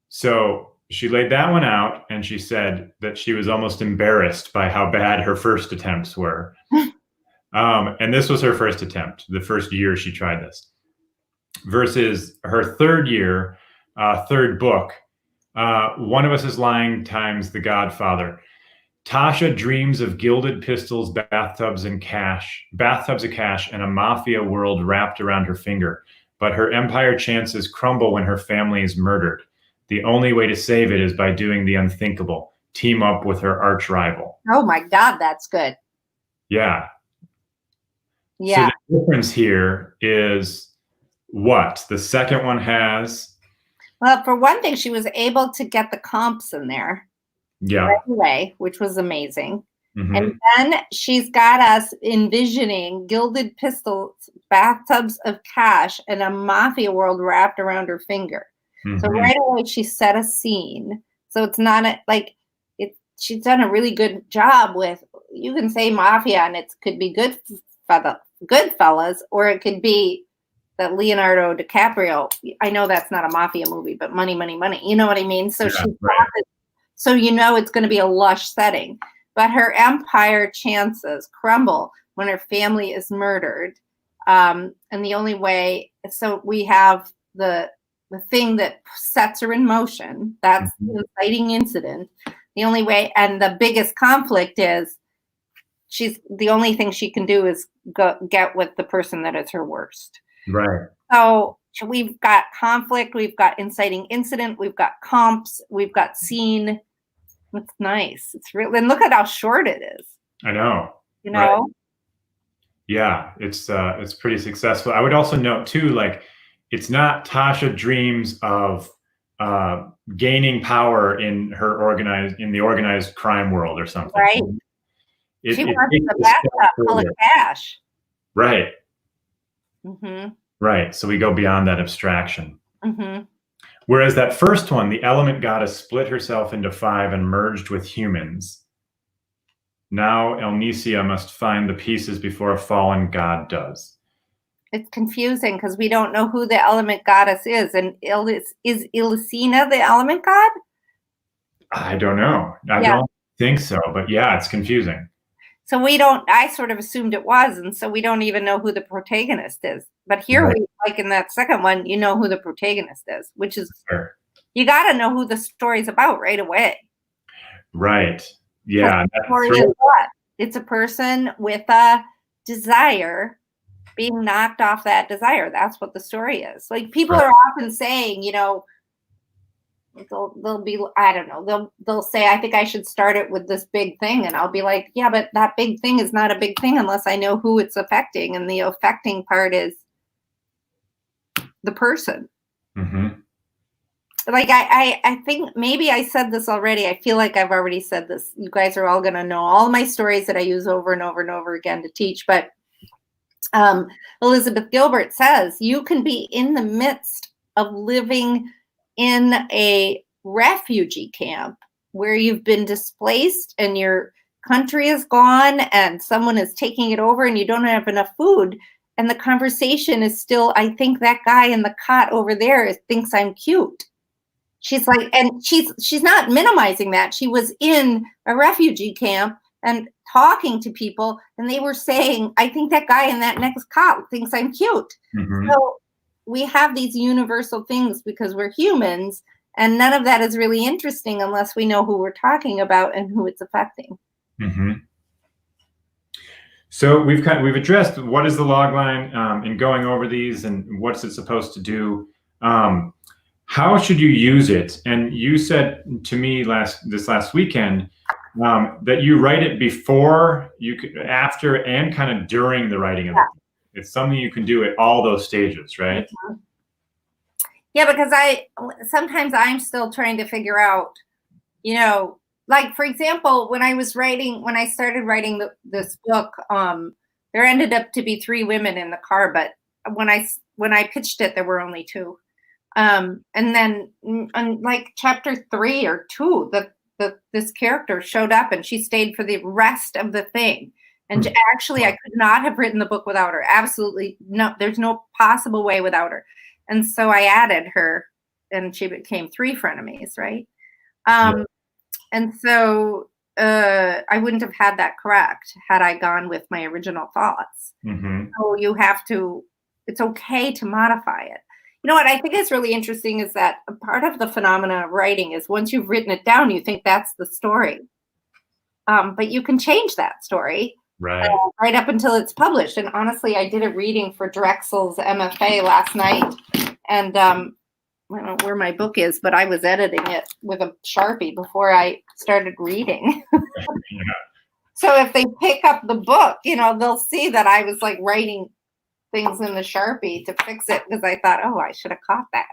So she laid that one out, and she said that she was almost embarrassed by how bad her first attempts were. And this was her first attempt, the first year she tried this. Versus her third year, third book, One of Us is Lying times The Godfather. Tasha dreams of gilded pistols, bathtubs of cash, and a mafia world wrapped around her finger. But her empire chances crumble when her family is murdered. The only way to save it is by doing the unthinkable. Team up with her arch rival. Oh my God, that's good. Yeah. Yeah. So the difference here is what? The second one has... Well, for one thing, she was able to get the comps in there. Yeah. Right away, which was amazing. Mm-hmm. And then she's got us envisioning gilded pistols, bathtubs of cash, and a mafia world wrapped around her finger. Mm-hmm. So right away she set a scene. So it's not she's done a really good job with, you can say mafia and it could be Goodfellas, or it could be that Leonardo DiCaprio. I know that's not a mafia movie, but money, money, money. You know what I mean? So she's got this. So you know it's going to be a lush setting. But her empire chances crumble when her family is murdered. And the only way, so we have the thing that sets her in motion. That's the inciting incident. The only way, and the biggest conflict is the only thing she can do is get with the person that is her worst. Right. So we've got conflict, we've got inciting incident, we've got comps, we've got scene. It's nice. It's real, and look at how short it is. I know. You know? Right. Yeah, it's pretty successful. I would also note too, like, it's not Tasha dreams of gaining power in the organized crime world or something. Right. She wants the backup full of cash. Right. Mm-hmm. Right. So we go beyond that abstraction. Mm-hmm. Whereas that first one, the element goddess split herself into 5 and merged with humans. Now Elnisia must find the pieces before a fallen god does. It's confusing because we don't know who the element goddess is. And is Ilisina the element god? I don't know. I don't think so. But yeah, it's confusing. So I sort of assumed it was. And so we don't even know who the protagonist is. But here, right. like in that second one, you know who the protagonist is, which is, you got to know who the story's about right away. Right. Yeah. The story is what? It's a person with a desire being knocked off that desire. That's what the story is. Like, people are often saying, you know, they'll be, I don't know, they'll say, I think I should start it with this big thing. And I'll be like, yeah, but that big thing is not a big thing unless I know who it's affecting. And the affecting part is the person. Mm-hmm. Like, I think maybe I said this already. I feel like I've already said this. You guys are all going to know all my stories that I use over and over and over again to teach. But Elizabeth Gilbert says you can be in the midst of living in a refugee camp where you've been displaced and your country is gone and someone is taking it over and you don't have enough food. And the conversation is still, I think that guy in the cot over there thinks I'm cute. She's like, and she's not minimizing that. She was in a refugee camp and talking to people, and they were saying, I think that guy in that next cot thinks I'm cute. Mm-hmm. So we have these universal things because we're humans, and none of that is really interesting unless we know who we're talking about and who it's affecting. Mm-hmm. So we've addressed what is the logline in going over these and what's it supposed to do. How should you use it? And you said to me this last weekend that you write it before, after, and kind of during the writing of it. It's something you can do at all those stages, right? Mm-hmm. Yeah, because sometimes I'm still trying to figure out, you know, like, for example, when I started writing this book, there ended up to be 3 women in the car, but when I pitched it, there were only 2. And then on like chapter 3 or 2, this character showed up and she stayed for the rest of the thing. And actually, I could not have written the book without her. Absolutely no. There's no possible way without her. And so I added her, and she became 3 frenemies, right? And so I wouldn't have had that correct had I gone with my original thoughts. Mm-hmm. So it's okay to modify it. You know what I think is really interesting is that a part of the phenomena of writing is once you've written it down, you think that's the story. But you can change that story Right. right up until it's published. And honestly, I did a reading for Drexel's MFA last night, and I don't know where my book is, but I was editing it with a Sharpie before I started reading. Yeah. So if they pick up the book, they'll see that I was like writing things in the Sharpie to fix it because I thought, oh, I should have caught that.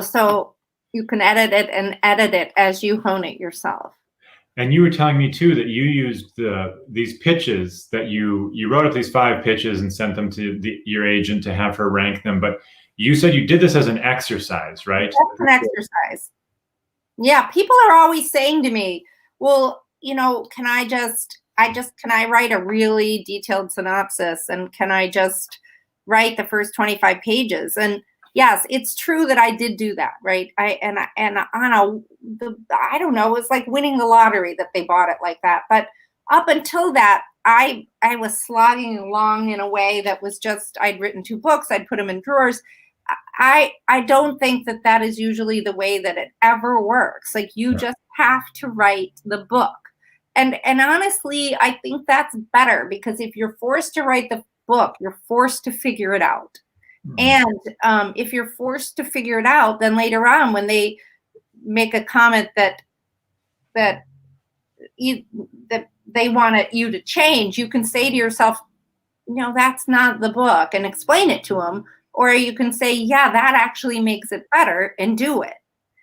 So you can edit it as you hone it yourself. And you were telling me too that you used these pitches, that you wrote up these 5 pitches and sent them to your agent to have her rank them. But you said you did this as an exercise, right? That's an exercise. Yeah, people are always saying to me, well, can I write a really detailed synopsis, and can I just write the first 25 pages? And yes, it's true that I did do that, right? I don't know, it was like winning the lottery that they bought it like that. But up until that, I was slogging along in a way that was just, I'd written 2 books, I'd put them in drawers. I don't think that is usually the way that it ever works. Like, you just have to write the book. And honestly, I think that's better, because if you're forced to write the book, you're forced to figure it out. And if you're forced to figure it out, then later on, when they make a comment that they want you to change, you can say to yourself, no, that's not the book, and explain it to them. Or you can say, yeah, that actually makes it better, and do it.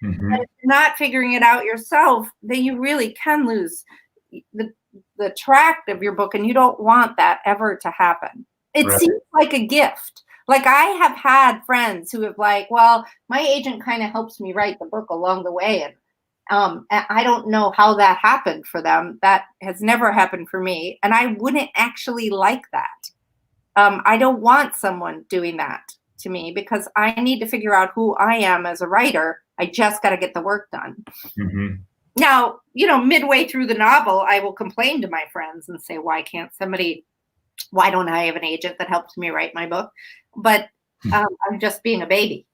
But if you're not figuring it out yourself, then you really can lose the track of your book, and you don't want that ever to happen. It seems like a gift. Like, I have had friends who have well, my agent kind of helps me write the book along the way. And I don't know how that happened for them. That has never happened for me. And I wouldn't actually like that. I don't want someone doing that to me, because I need to figure out who I am as a writer. I just got to get the work done. Now, midway through the novel, I will complain to my friends and say, why don't I have an agent that helps me write my book? But I'm just being a baby.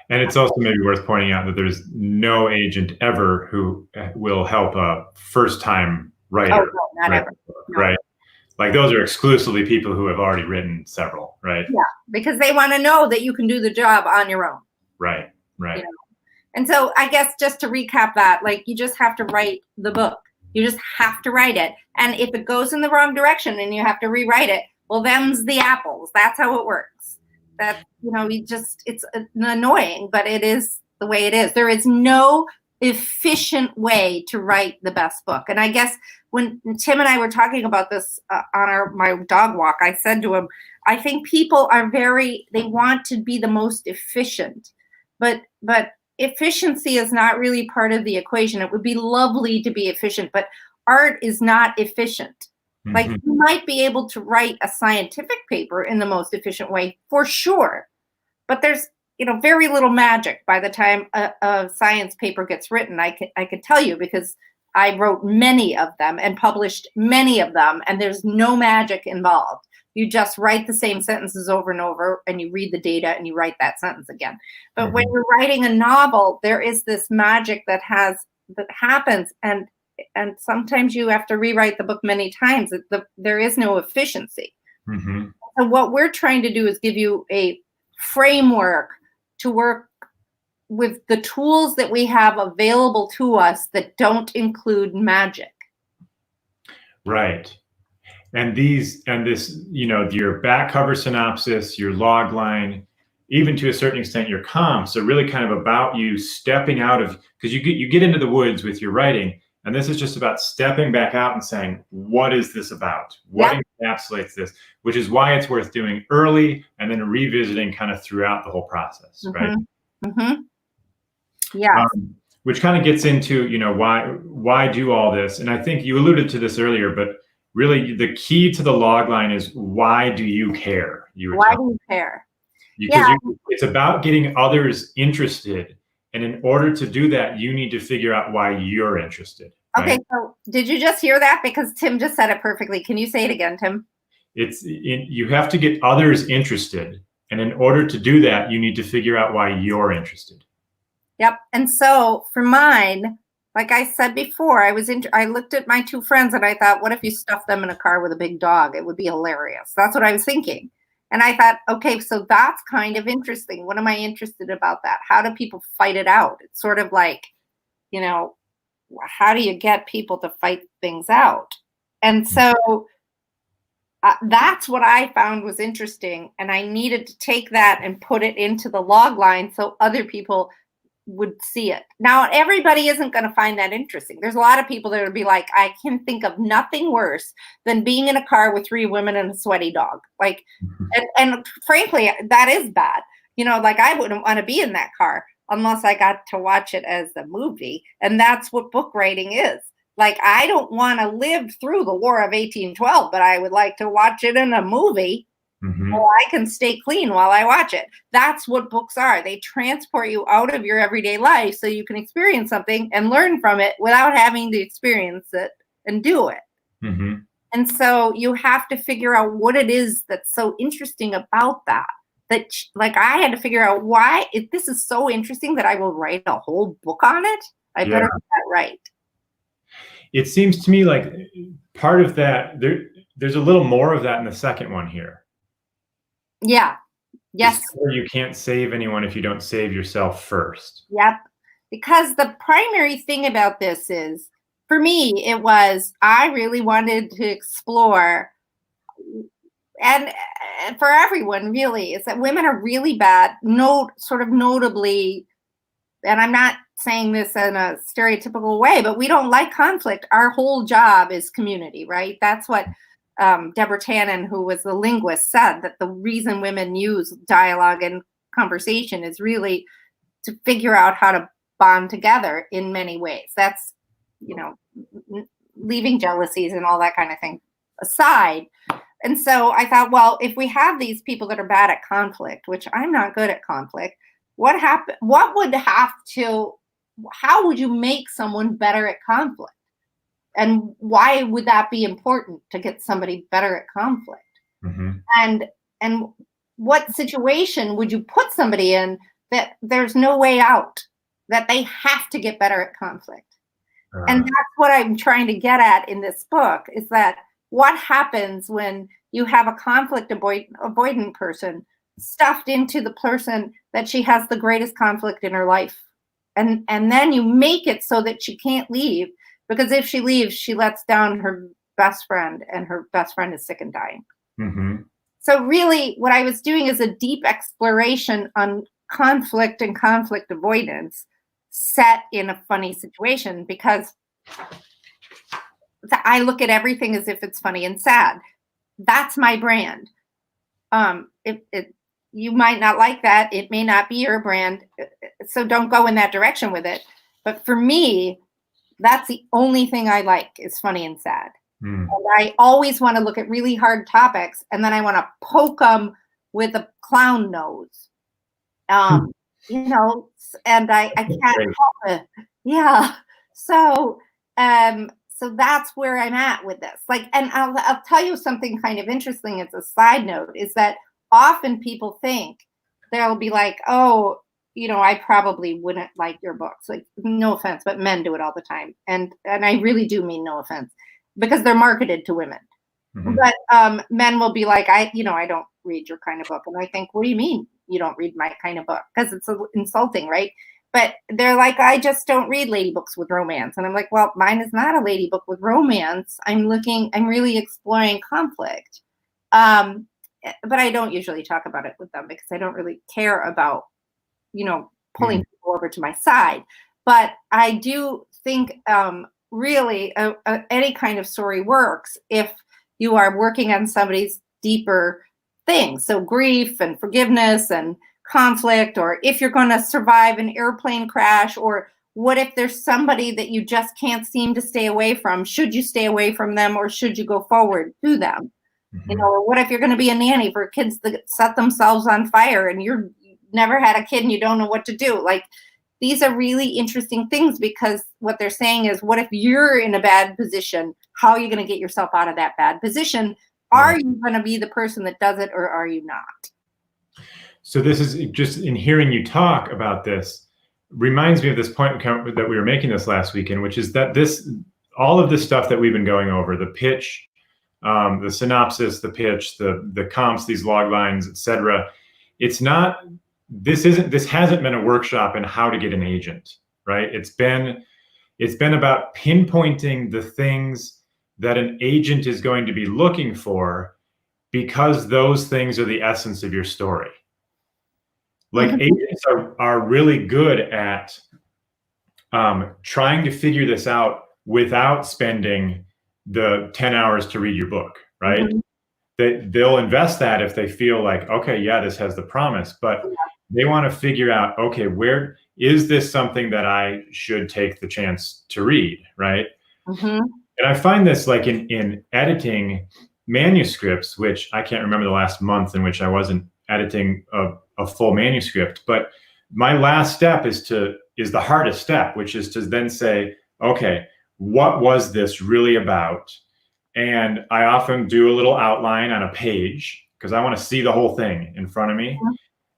And it's also maybe worth pointing out that there's no agent ever who will help a first-time writer. Oh, no, not ever. No. Right? Like, those are exclusively people who have already written several, right? Yeah, because they want to know that you can do the job on your own. Right. And so I guess, just to recap that, you just have to write the book. You just have to write it. And if it goes in the wrong direction and you have to rewrite it, well, them's the apples. That's how it works. That, it's annoying, but it is the way it is. There is no efficient way to write the best book. And I guess when Tim and I were talking about this on my dog walk, I said to him, I think people are they want to be the most efficient, but efficiency is not really part of the equation. It would be lovely to be efficient, but art is not efficient. Like, you might be able to write a scientific paper in the most efficient way, for sure, but there's very little magic by the time a science paper gets written. I could tell you, because I wrote many of them and published many of them, and there's no magic involved. You just write the same sentences over and over, and you read the data and you write that sentence again. But when you're writing a novel, there is this magic that happens, and sometimes you have to rewrite the book many times. There is no efficiency. So what we're trying to do is give you a framework to work with the tools that we have available to us that don't include magic. Right. And this, your back cover synopsis, your log line, even to a certain extent your comps, are really kind of about you stepping out of, because you get into the woods with your writing, and this is just about stepping back out and saying, what is this about? What encapsulates this? Which is why it's worth doing early, and then revisiting kind of throughout the whole process, right? Yeah. Which kind of gets into, why do all this? And I think you alluded to this earlier, but really the key to the log line is, why do you care? Why do you care? Because it's about getting others interested. And in order to do that, you need to figure out why you're interested. Right? Okay, so did you just hear that? Because Tim just said it perfectly. Can you say it again, Tim? You have to get others interested. And in order to do that, you need to figure out why you're interested. Yep. And so for mine, like I said before, I looked at my two friends and I thought, what if you stuffed them in a car with a big dog? It would be hilarious. That's what I was thinking. And I thought, okay, so that's kind of interesting. What am I interested about that? How do people fight it out? It's sort of like, you know, how do you get people to fight things out? And so that's what I found was interesting. And I needed to take that and put it into the log line so other people would see it. Now, everybody isn't going to find that interesting. There's a lot of people that would be like, I can think of nothing worse than being in a car with 3 women and a sweaty dog. Like, and frankly, that is bad. You know, like I wouldn't want to be in that car unless I got to watch it as a movie. And that's what book writing is. Like, I don't want to live through the War of 1812, but I would like to watch it in a movie. So I can stay clean while I watch it. That's what books are. They transport you out of your everyday life so you can experience something and learn from it without having to experience it and do it. And so you have to figure out what it is that's so interesting about that. That, like, I had to figure out why, if this is so interesting that I will write a whole book on it, I better get that right. It seems to me like part of that, there's a little more of that in the second one here. Yeah. Yes. You can't save anyone if you don't save yourself first. Yep. Because the primary thing about this is, for me, it was, I really wanted to explore, and for everyone really, is that women are really bad, sort of notably, and I'm not saying this in a stereotypical way, but we don't like conflict. Our whole job is community, right? That's what Deborah Tannen, who was the linguist, said, that the reason women use dialogue and conversation is really to figure out how to bond together in many ways. That's, you know, leaving jealousies and all that kind of thing aside. And so I thought, well, if we have these people that are bad at conflict, which I'm not good at conflict, how would you make someone better at conflict? And why would that be important to get somebody better at conflict? And what situation would you put somebody in that there's no way out, that they have to get better at conflict? And that's what I'm trying to get at in this book, is that what happens when you have a conflict avoidant person stuffed into the person that she has the greatest conflict in her life. And then you make it so that she can't leave. Because if she leaves, she lets down her best friend, and her best friend is sick and dying. So really, what I was doing is a deep exploration on conflict and conflict avoidance set in a funny situation, because I look at everything as if it's funny and sad. That's my brand. You might not like that. It may not be your brand. So don't go in that direction with it. But for me, that's the only thing I like, is funny and sad. And I always want to look at really hard topics, and then I want to poke them with a clown nose. You know, and I can't help it. Yeah. So that's where I'm at with this. Like, and I'll tell you something kind of interesting as a side note, is that often people think, they'll be like, oh, you know, I probably wouldn't like your books. Like, no offense, but men do it all the time. And I really do mean no offense, because they're marketed to women. But men will be like, I don't read your kind of book. And I think, what do you mean you don't read my kind of book? Because it's insulting, right? But they're like, I just don't read lady books with romance. And I'm like, well, mine is not a lady book with romance. I'm really exploring conflict. But I don't usually talk about it with them, because I don't really care about, pulling people over to my side. But I do think really any kind of story works if you are working on somebody's deeper things. So grief and forgiveness and conflict, or if you're going to survive an airplane crash, or what if there's somebody that you just can't seem to stay away from? Should you stay away from them, or should you go forward to them? Or what if you're going to be a nanny for kids that set themselves on fire, and you've never had a kid and you don't know what to do? Like, these are really interesting things, because what they're saying is, what if you're in a bad position? How are you going to get yourself out of that bad position? Are you going to be the person that does it, or are you not? So this is just, in hearing you talk about this, reminds me of this point that we were making this last weekend, which is that all of this stuff that we've been going over, the pitch, the synopsis, the pitch, the comps, these log lines, etc. This hasn't been a workshop in how to get an agent, right? It's been about pinpointing the things that an agent is going to be looking for, because those things are the essence of your story. Like, agents are really good at trying to figure this out without spending the 10 hours to read your book, right? They'll invest that if they feel like, okay, yeah, this has the promise, but they want to figure out, okay, where is this something that I should take the chance to read, right? And I find this, like, in editing manuscripts, which I can't remember the last month in which I wasn't editing a full manuscript, but my last step is the hardest step, which is to then say, okay, what was this really about? And I often do a little outline on a page because I want to see the whole thing in front of me.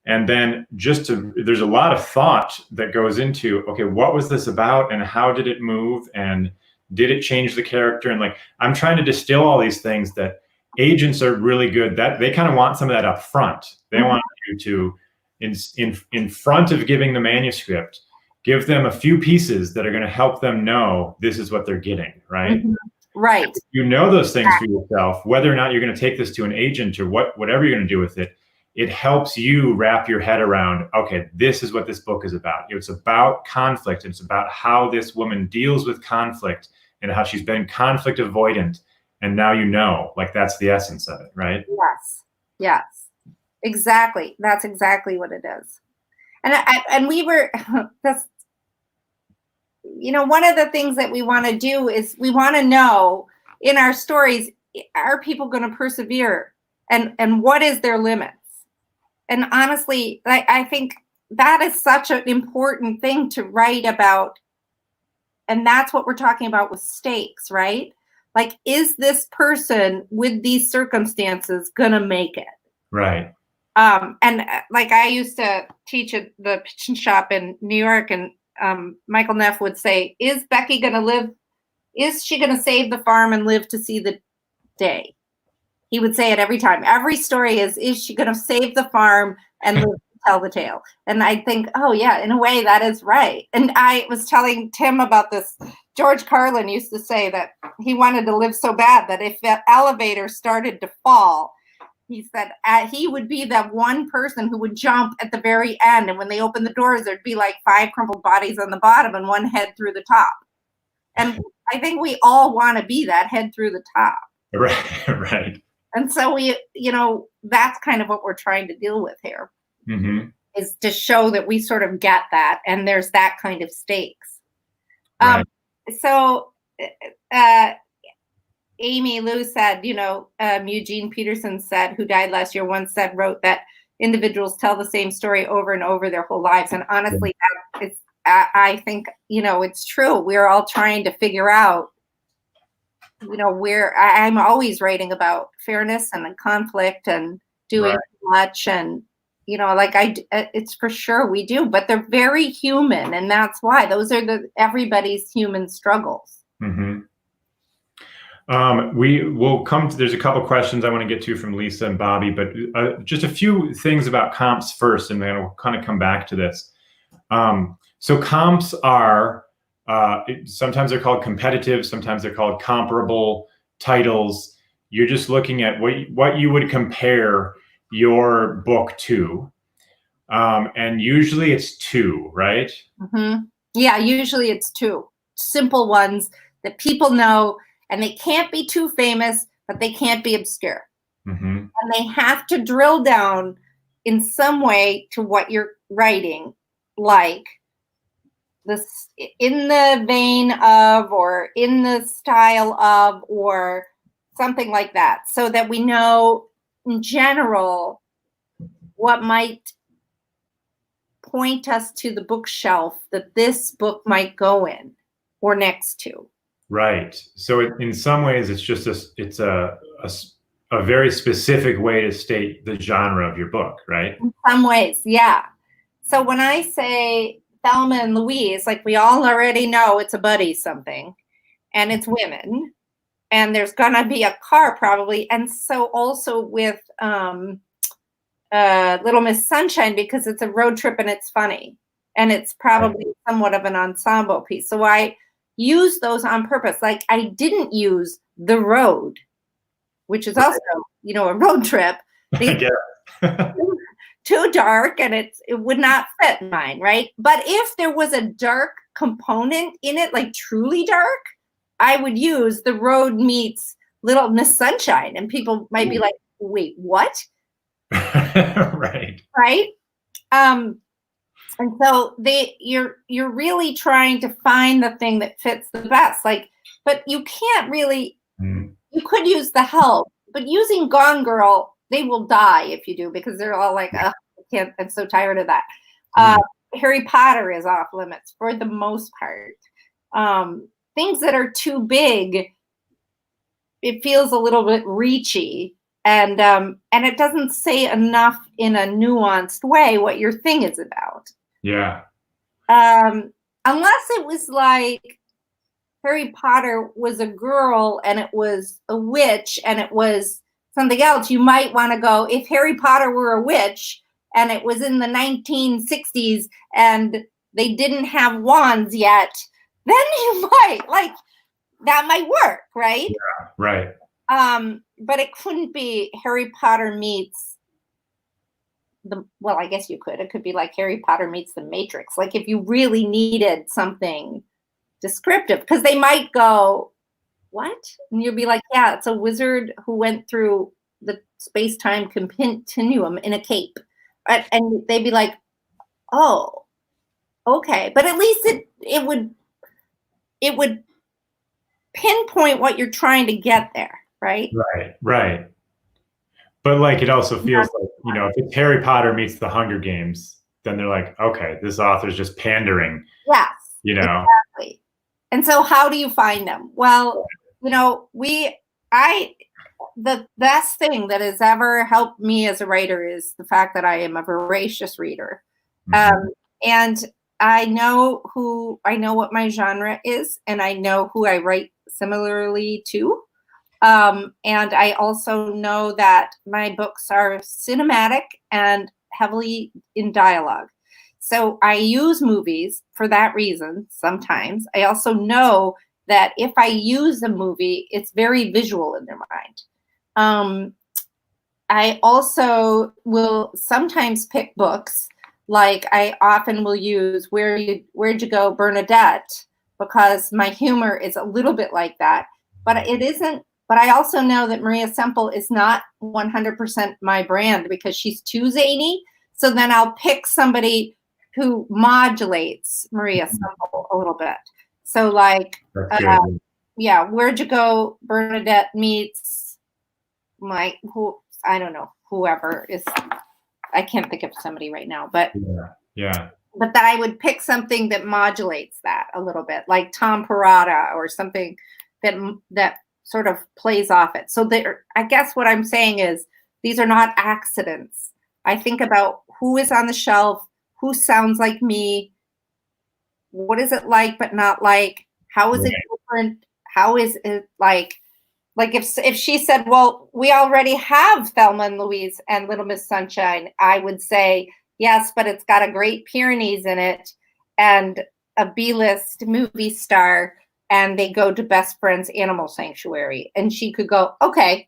And then there's a lot of thought that goes into, okay, what was this about, and how did it move, and did it change the character? And, like, I'm trying to distill all these things that agents are really good, that they kind of want some of that up front. They want you to, in front of giving the manuscript, give them a few pieces that are going to help them know this is what they're getting, right? Right. You know those things for yourself, whether or not you're going to take this to an agent or whatever you're going to do with it. It helps you wrap your head around, okay, this is what this book is about. It's about conflict. It's about how this woman deals with conflict and how she's been conflict avoidant. And now you know, like, that's the essence of it, right? Yes. Exactly. That's exactly what it is. And we were, that's, one of the things that we want to do is we want to know in our stories, are people going to persevere, and what is their limits? And honestly, I think that is such an important thing to write about. And that's what we're talking about with stakes, right? Like, is this person with these circumstances going to make it? Right. And like, I used to teach at the pitch shop in New York, and Michael Neff would say, is Becky going to live? Is she going to save the farm and live to see the day? He would say it every time. Every story is she going to save the farm and live to tell the tale? And I think, oh yeah, in a way that is right. And I was telling Tim about this. George Carlin used to say that he wanted to live so bad that if that elevator started to fall, he said he would be that one person who would jump at the very end. And when they opened the doors, there'd be like 5 crumpled bodies on the bottom and one head through the top. And I think we all want to be that head through the top. Right. And so that's kind of what we're trying to deal with here, is to show that we sort of get that, and there's that kind of stakes. Right. So Amy Lou said, Eugene Peterson said, who died last year, once wrote that individuals tell the same story over and over their whole lives. And honestly, I think, it's true. We're all trying to figure out, I'm always writing about fairness and conflict and doing too much. And, it's for sure we do, but they're very human. And that's why those are everybody's human struggles. We will come to, there's a couple questions I want to get to from Lisa and Bobby, but just a few things about comps first, and then we'll kind of come back to this. So comps are, sometimes they're called competitive, sometimes they're called comparable titles. You're just looking at what you would compare your book to. And usually it's 2, right? Yeah, usually it's 2 simple ones that people know, and they can't be too famous, but they can't be obscure. And they have to drill down in some way to what you're writing, like this, in the vein of, or in the style of, or something like that, so that we know in general what might point us to the bookshelf that this book might go in or next to. Right. So in some ways, it's just a very specific way to state the genre of your book, right? In some ways, yeah. So when I say Thelma and Louise, like we all already know it's a buddy something, and it's women, and there's gonna be a car probably, and so also with Little Miss Sunshine, because it's a road trip and it's funny, and it's probably somewhat of an ensemble piece. So I use those on purpose. Like I didn't use The Road, which is also, you know, a road trip. Too dark, and it would not fit mine, right? But if there was a dark component in it, like truly dark, I would use The Road meets Little Miss Sunshine, and people might be like, wait, what? Right. Right? And so you're really trying to find the thing that fits the best. Like, but you can't really, you could use The Help, but using Gone Girl, they will die if you do, because they're all like, I can't, I'm so tired of that. Harry Potter is off limits for the most part. Things that are too big, it feels a little bit reachy, and it doesn't say enough in a nuanced way what your thing is about. Yeah. Unless it was like Harry Potter was a girl and it was a witch and it was something else, you might want to go, if Harry Potter were a witch and it was in the 1960s and they didn't have wands yet, then you might, like, that might work, right? Yeah, right. But it couldn't be Harry Potter meets well, I guess you could. It could be like Harry Potter meets the Matrix. Like if you really needed something descriptive, because they might go, what? And you'll be like, yeah, it's a wizard who went through the space-time continuum in a cape. And they'd be like, oh, okay. But at least it would pinpoint what you're trying to get there, right? Right. But like it also feels like, you know, if it's Harry Potter meets the Hunger Games, then they're like, okay, this author's just pandering. Yes. You know. Exactly. And so how do you find them? Well, you know, the best thing that has ever helped me as a writer is the fact that I am a voracious reader. And I know what my genre is, and I know who I write similarly to. And I also know that my books are cinematic and heavily in dialogue. So I use movies for that reason sometimes. I also know that if I use a movie, it's very visual in their mind. I also will sometimes pick books, like I often will use Where'd You Go, Bernadette, because my humor is a little bit like that, but it isn't. But I also know that Maria Semple is not 100% my brand because she's too zany. So then I'll pick somebody who modulates Maria Semple a little bit. So like, Where'd You Go, Bernadette meets I don't know, whoever is, I can't think of somebody right now, but yeah. But that I would pick something that modulates that a little bit, like Tom Perrotta or something that sort of plays off it. So I guess what I'm saying is these are not accidents. I think about who is on the shelf, who sounds like me, what is it like but not like, how is it different, how is it like if she said, well, we already have Thelma and Louise and Little Miss Sunshine, I would say, yes, but it's got a Great Pyrenees in it and a B-list movie star, and they go to Best Friends Animal Sanctuary. And she could go, okay,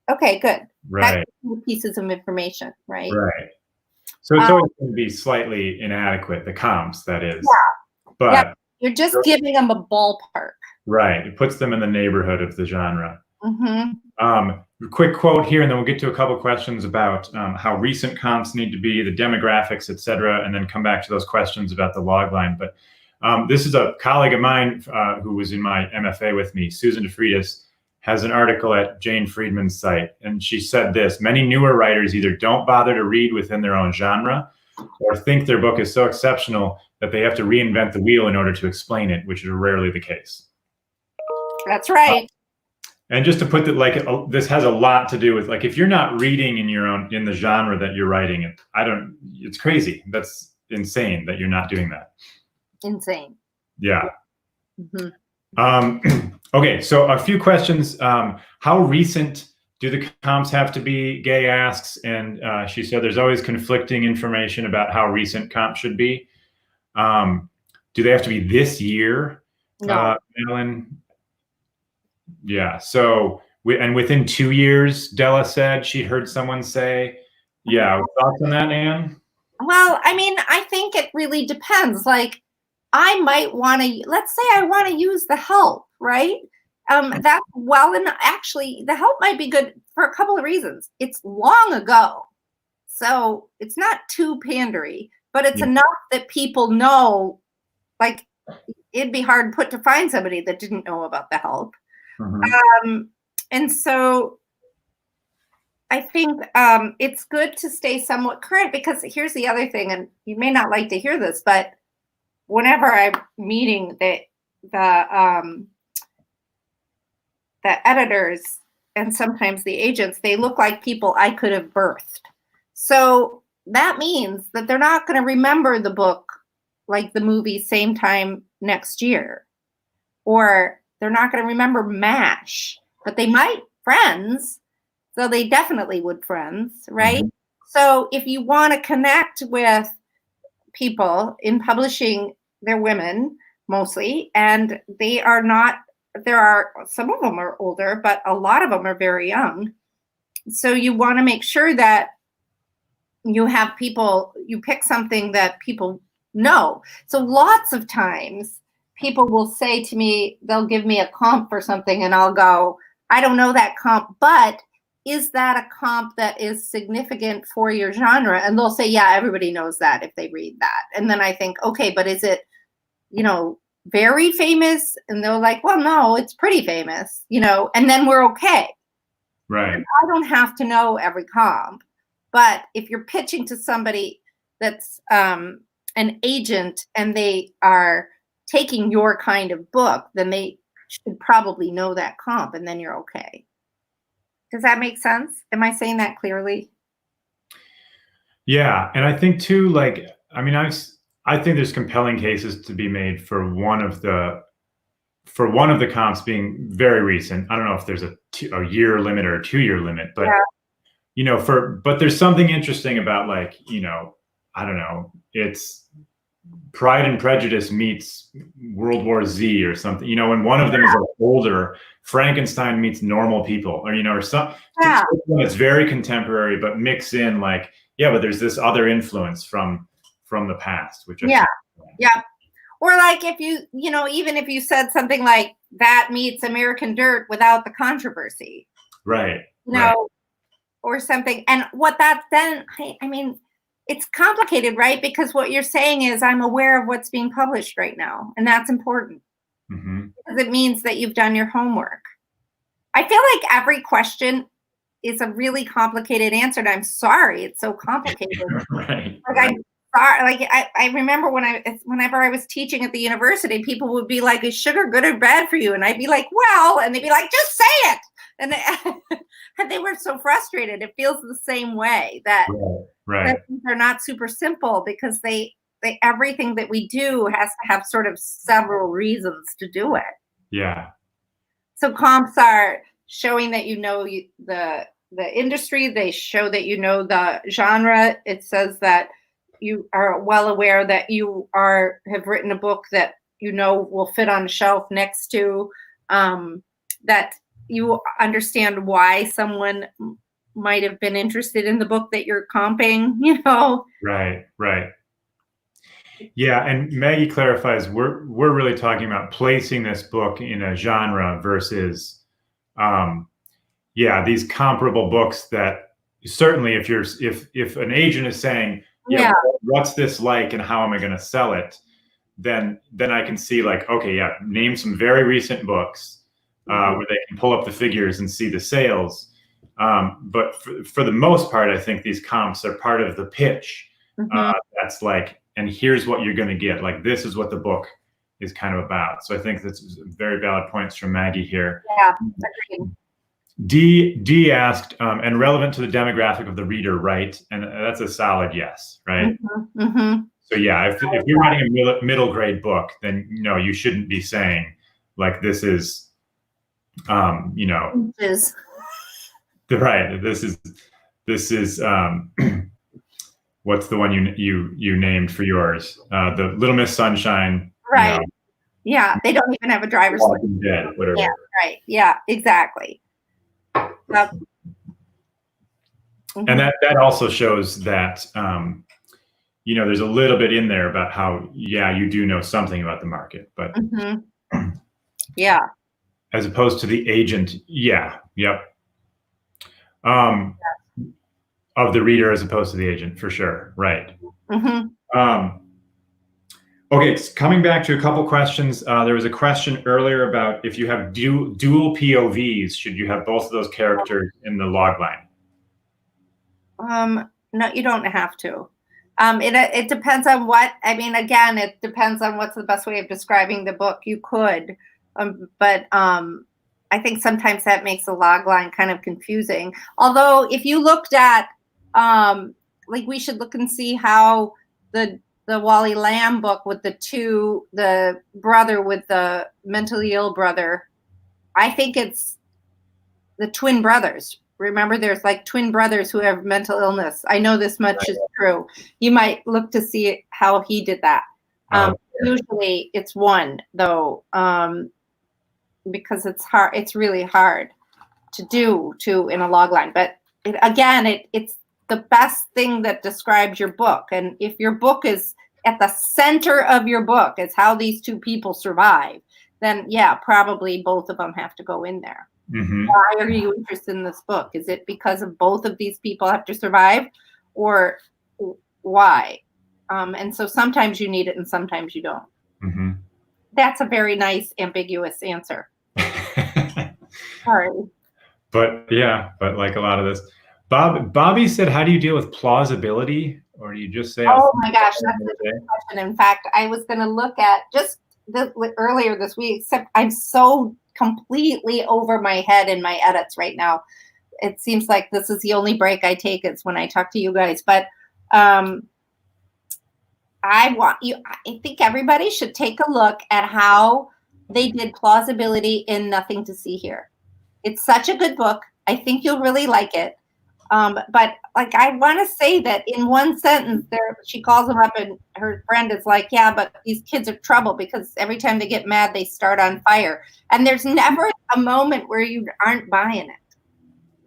good. Right. That's pieces of information, right? Right. So it's always going to be slightly inadequate, the comps, that is. Yeah. But you're just giving them a ballpark. Right. It puts them in the neighborhood of the genre. Mm-hmm. Quick quote here, and then we'll get to a couple questions about how recent comps need to be, the demographics, et cetera, and then come back to those questions about the logline. But this is a colleague of mine who was in my MFA with me, Susan DeFreitas, has an article at Jane Friedman's site, and she said this: many newer writers either don't bother to read within their own genre or think their book is so exceptional that they have to reinvent the wheel in order to explain it, which is rarely the case. That's right. And just to put that, like, this has a lot to do with, like, if you're not reading in the genre that you're writing, it's crazy. That's insane that you're not doing that. Insane. Yeah. Mm-hmm. Okay, so a few questions. How recent do the comps have to be? Gay asks, and she said there's always conflicting information about how recent comps should be. Do they have to be this year? No. Ellen? Yeah, so and within 2 years, Della said she'd heard someone say. Yeah, thoughts on that, Anne? Well, I mean, I think it really depends. Like, I might want to, let's say I want to use the help, right? That's and actually the help might be good for a couple of reasons. It's long ago, so it's not too pandery, but it's enough that people know, like, it'd be hard put to find somebody that didn't know about the help. And so I think it's good to stay somewhat current, because here's the other thing, and you may not like to hear this, but whenever I'm meeting the editors and sometimes the agents, they look like people I could have birthed. So that means that they're not going to remember the book like the movie same time next year, or they're not going to remember MASH, but they might Friends. So they definitely would Friends, right? So if you want to connect with people in publishing, they're women mostly, and they are not, there are, some of them are older, but a lot of them are very young. So you want to make sure that you have people, you pick something that people know. So lots of times people will say to me, they'll give me a comp for something and I'll go, I don't know that comp, but is that a comp that is significant for your genre? And they'll say, yeah, everybody knows that if they read that. And then I think, okay, but is it, very famous? And they're like, well, no, it's pretty famous, and then we're okay. Right. And I don't have to know every comp, but if you're pitching to somebody that's an agent and they are taking your kind of book, then they should probably know that comp, and then you're okay. Does that make sense? Am I saying that clearly? Yeah, and I think too, like, I think there's compelling cases to be made for one of the comps being very recent. I don't know if there's a year limit or a 2-year limit, but but there's something interesting about, like, I don't know, it's Pride and Prejudice meets World War Z or something, when one of them is older, Frankenstein meets Normal People, or something. Yeah. It's very contemporary, but mix in, like, but there's this other influence from the past, which yeah. Or like if you, even if you said something like that meets American Dirt without the controversy. Right. Or something. And what that then, I mean, it's complicated, right? Because what you're saying is, I'm aware of what's being published right now. And that's important. Because it means that you've done your homework. I feel like every question is a really complicated answer. And I'm sorry, it's so complicated. Right. I remember whenever I was teaching at the university, people would be like, is sugar good or bad for you? And I'd be like, well, and they'd be like, just say it. And they were so frustrated. It feels the same way that they're not super simple, because they everything that we do has to have sort of several reasons to do it. Yeah. So comps are showing that the industry, they show that the genre. It says that you are well aware that you have written a book that will fit on a shelf next to, that you understand why someone might have been interested in the book that you're comping, Right. Yeah, and Maggie clarifies, we're really talking about placing this book in a genre versus, these comparable books that certainly if an agent is saying, what's this like and how am I going to sell it, then I can see, like, okay, name some very recent books where they can pull up the figures and see the sales. But for the most part, I think these comps are part of the pitch. That's like, and here's what you're going to get. Like, this is what the book is kind of about. So I think that's very valid points from Maggie here. Yeah, agreed. D asked, and relevant to the demographic of the reader, right? And that's a solid yes, right? Mm-hmm, mm-hmm. So yeah, if you're writing a middle grade book, then no, you shouldn't be saying like this is, Is right. This is what's the one you named for yours? The Little Miss Sunshine. right. Yeah, they don't even have a driver's license. Walking Dead, whatever. Yeah, right. Yeah, exactly. Yep. Mhm. And that also shows that there's a little bit in there about how you do know something about the market, but yeah, as opposed to the agent, of the reader as opposed to the agent, for sure, right? Okay, coming back to a couple questions. There was a question earlier about if you have dual POVs, should you have both of those characters in the log line? no, you don't have to. It depends on what, I mean, again, it depends on what's the best way of describing the book. You could, but I think sometimes that makes the log line kind of confusing. Although if you looked at, like we should look and see how the Wally Lamb book with the brother with the mentally ill brother, I think it's the twin brothers. Remember, there's like twin brothers who have mental illness. I know this much is true. You might look to see how he did that. Usually it's one though, because it's hard. It's really hard to do in a log line. But it's the best thing that describes your book. And if your book is at the center of your book is how these two people survive, then yeah, probably both of them have to go in there. Why are you interested in this book? Is it because of both of these people have to survive, or why? And so sometimes you need it and sometimes you don't. That's a very nice ambiguous answer. Sorry. But like a lot of this, Bobby said, how do you deal with plausibility? Or do you just say, oh my gosh, that's a good question. In fact, I was going to look at just earlier this week, except I'm so completely over my head in my edits right now. It seems like this is the only break I take is when I talk to you guys. But I think everybody should take a look at how they did plausibility in Nothing to See Here. It's such a good book. I think you'll really like it. But like, I want to say that in one sentence there, she calls him up and her friend is like, yeah, but these kids are trouble because every time they get mad, they start on fire. And there's never a moment where you aren't buying it.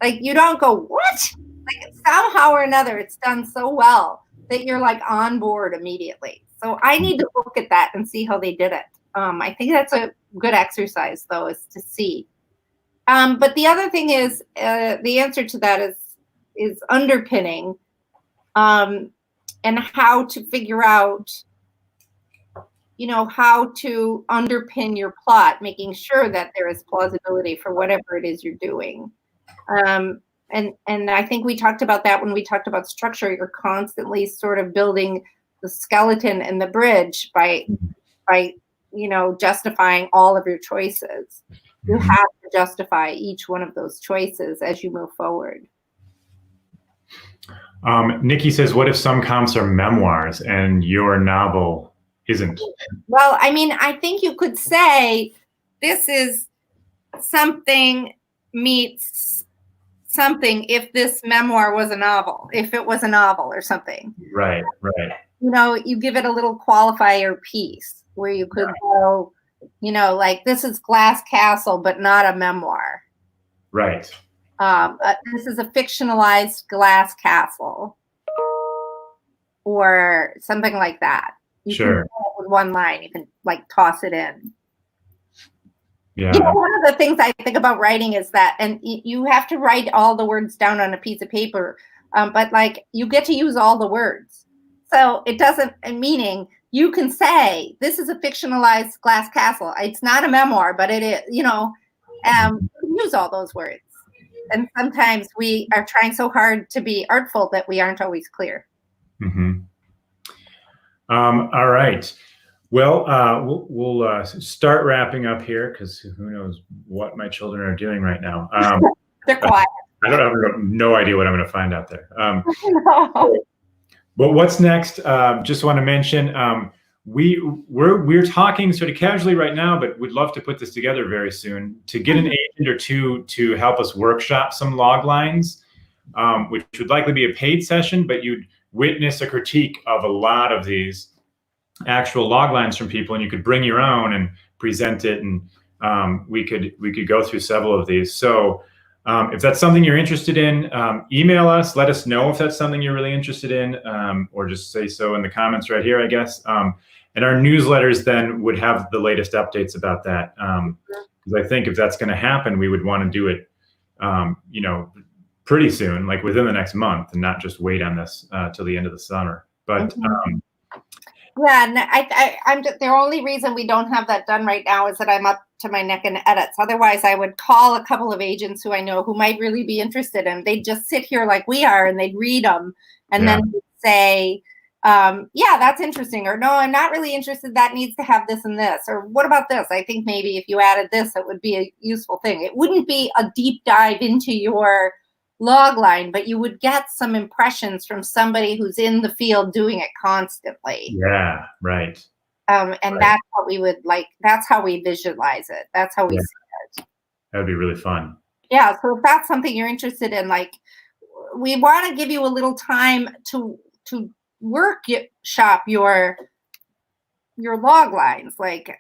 Like, you don't go, what? Like, somehow or another, it's done so well that you're like on board immediately. So I need to look at that and see how they did it. I think that's a good exercise though, is to see. But the other thing is, the answer to that is underpinning, and how to figure out, how to underpin your plot, making sure that there is plausibility for whatever it is you're doing. And I think we talked about that when we talked about structure. You're constantly sort of building the skeleton and the bridge by justifying all of your choices. You have to justify each one of those choices as you move forward. Nikki says, what if some comps are memoirs and your novel isn't? Well, I mean, I think you could say this is something meets something if this memoir was a novel, if it was a novel or something. Right. You give it a little qualifier piece where you could go, like, this is Glass Castle, but not a memoir. Right. This is a fictionalized Glass Castle, or something like that. You can come up with one line. You can like toss it in. Yeah. One of the things I think about writing is that, and you have to write all the words down on a piece of paper, but like you get to use all the words. So it doesn't, meaning you can say this is a fictionalized Glass Castle. It's not a memoir, but it is. You can use all those words. And sometimes we are trying so hard to be artful that we aren't always clear. All right. Well, we'll start wrapping up here because who knows what my children are doing right now. They're quiet. I don't have no idea what I'm going to find out there. No. But what's next? Just want to mention we're talking sort of casually right now, but we'd love to put this together very soon to get an agent or two to help us workshop some log lines, which would likely be a paid session, but you'd witness a critique of a lot of these actual log lines from people, and you could bring your own and present it, and we could go through several of these. So if that's something you're interested in, email us, let us know if that's something you're really interested in, or just say so in the comments right here, I guess. And our newsletters then would have the latest updates about that. Because I think if that's going to happen, we would want to do it, pretty soon, like within the next month, and not just wait on this till the end of the summer. But yeah, and I'm just, the only reason we don't have that done right now is that I'm up to my neck in edits. Otherwise, I would call a couple of agents who I know who might really be interested, and they'd just sit here like we are, and they'd read them, and then say, yeah, that's interesting, or no, I'm not really interested. That needs to have this and this, or what about this? I think maybe if you added this, it would be a useful thing. It wouldn't be a deep dive into your log line, but you would get some impressions from somebody who's in the field doing it constantly. Yeah, right. And that's what we would like. That's how we visualize it. That's how we see it. That would be really fun. Yeah. So if that's something you're interested in, like, we want to give you a little time to workshop your log lines, like,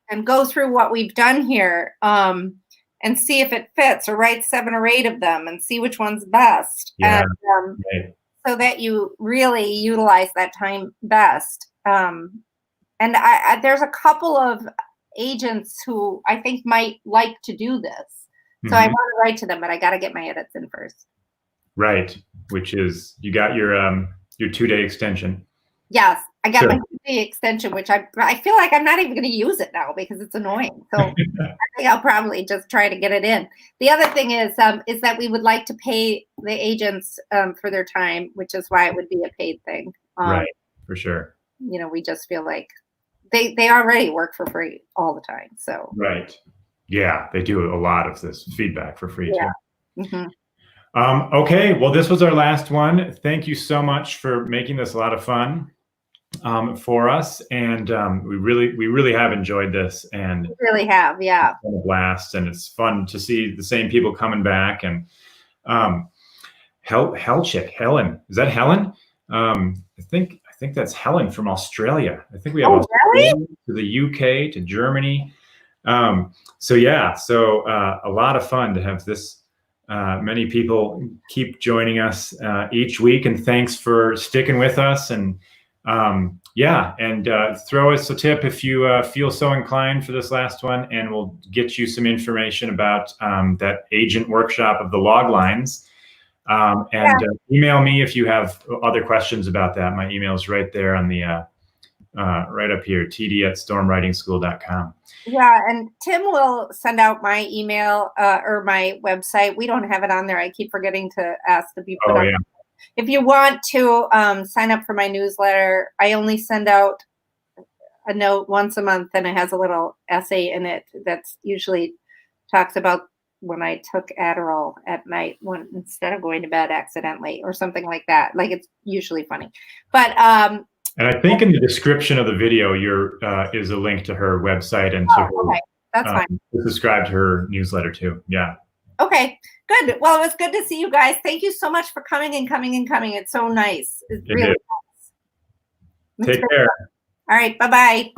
and go through what we've done here. And see if it fits, or write 7 or 8 of them and see which one's best. Yeah, and, so that you really utilize that time best. And there's a couple of agents who I think might like to do this. So I want to write to them, but I got to get my edits in first. Right, which is, you got your 2-day extension. Yes, I got my 2-day extension, which I feel like I'm not even going to use it now because it's annoying. So I think I'll probably just try to get it in. The other thing is that we would like to pay the agents for their time, which is why it would be a paid thing. Right, for sure. We just feel like they already work for free all the time. So right, yeah, they do a lot of this feedback for free too. Okay, well, this was our last one. Thank you so much for making this a lot of fun for us, and we really have enjoyed this, and we really have, yeah. It's been a blast, and it's fun to see the same people coming back. And Helen, is that Helen? I think that's Helen from Australia. I think we have Australia, to the UK, to Germany. So a lot of fun to have this. Many people keep joining us each week, and thanks for sticking with us. And throw us a tip if you feel so inclined for this last one, and we'll get you some information about that agent workshop of the log lines. Email me if you have other questions about that. My email is right there on the right up here, td@stormwritingschool.com. Yeah, and Tim will send out my email or my website. We don't have it on there. I keep forgetting to ask the people. Oh, yeah. If you want to sign up for my newsletter, I only send out a note once a month, and it has a little essay in it that's usually talks about when I took Adderall at night instead of going to bed accidentally or something like that. Like, it's usually funny. But and I think in the description of the video, is a link to her website and to her. Okay, that's fine. Subscribe to her newsletter too. Yeah. Okay, good. Well, it was good to see you guys. Thank you so much for coming. It's so nice. It's really nice. Take care. All right. Bye-bye.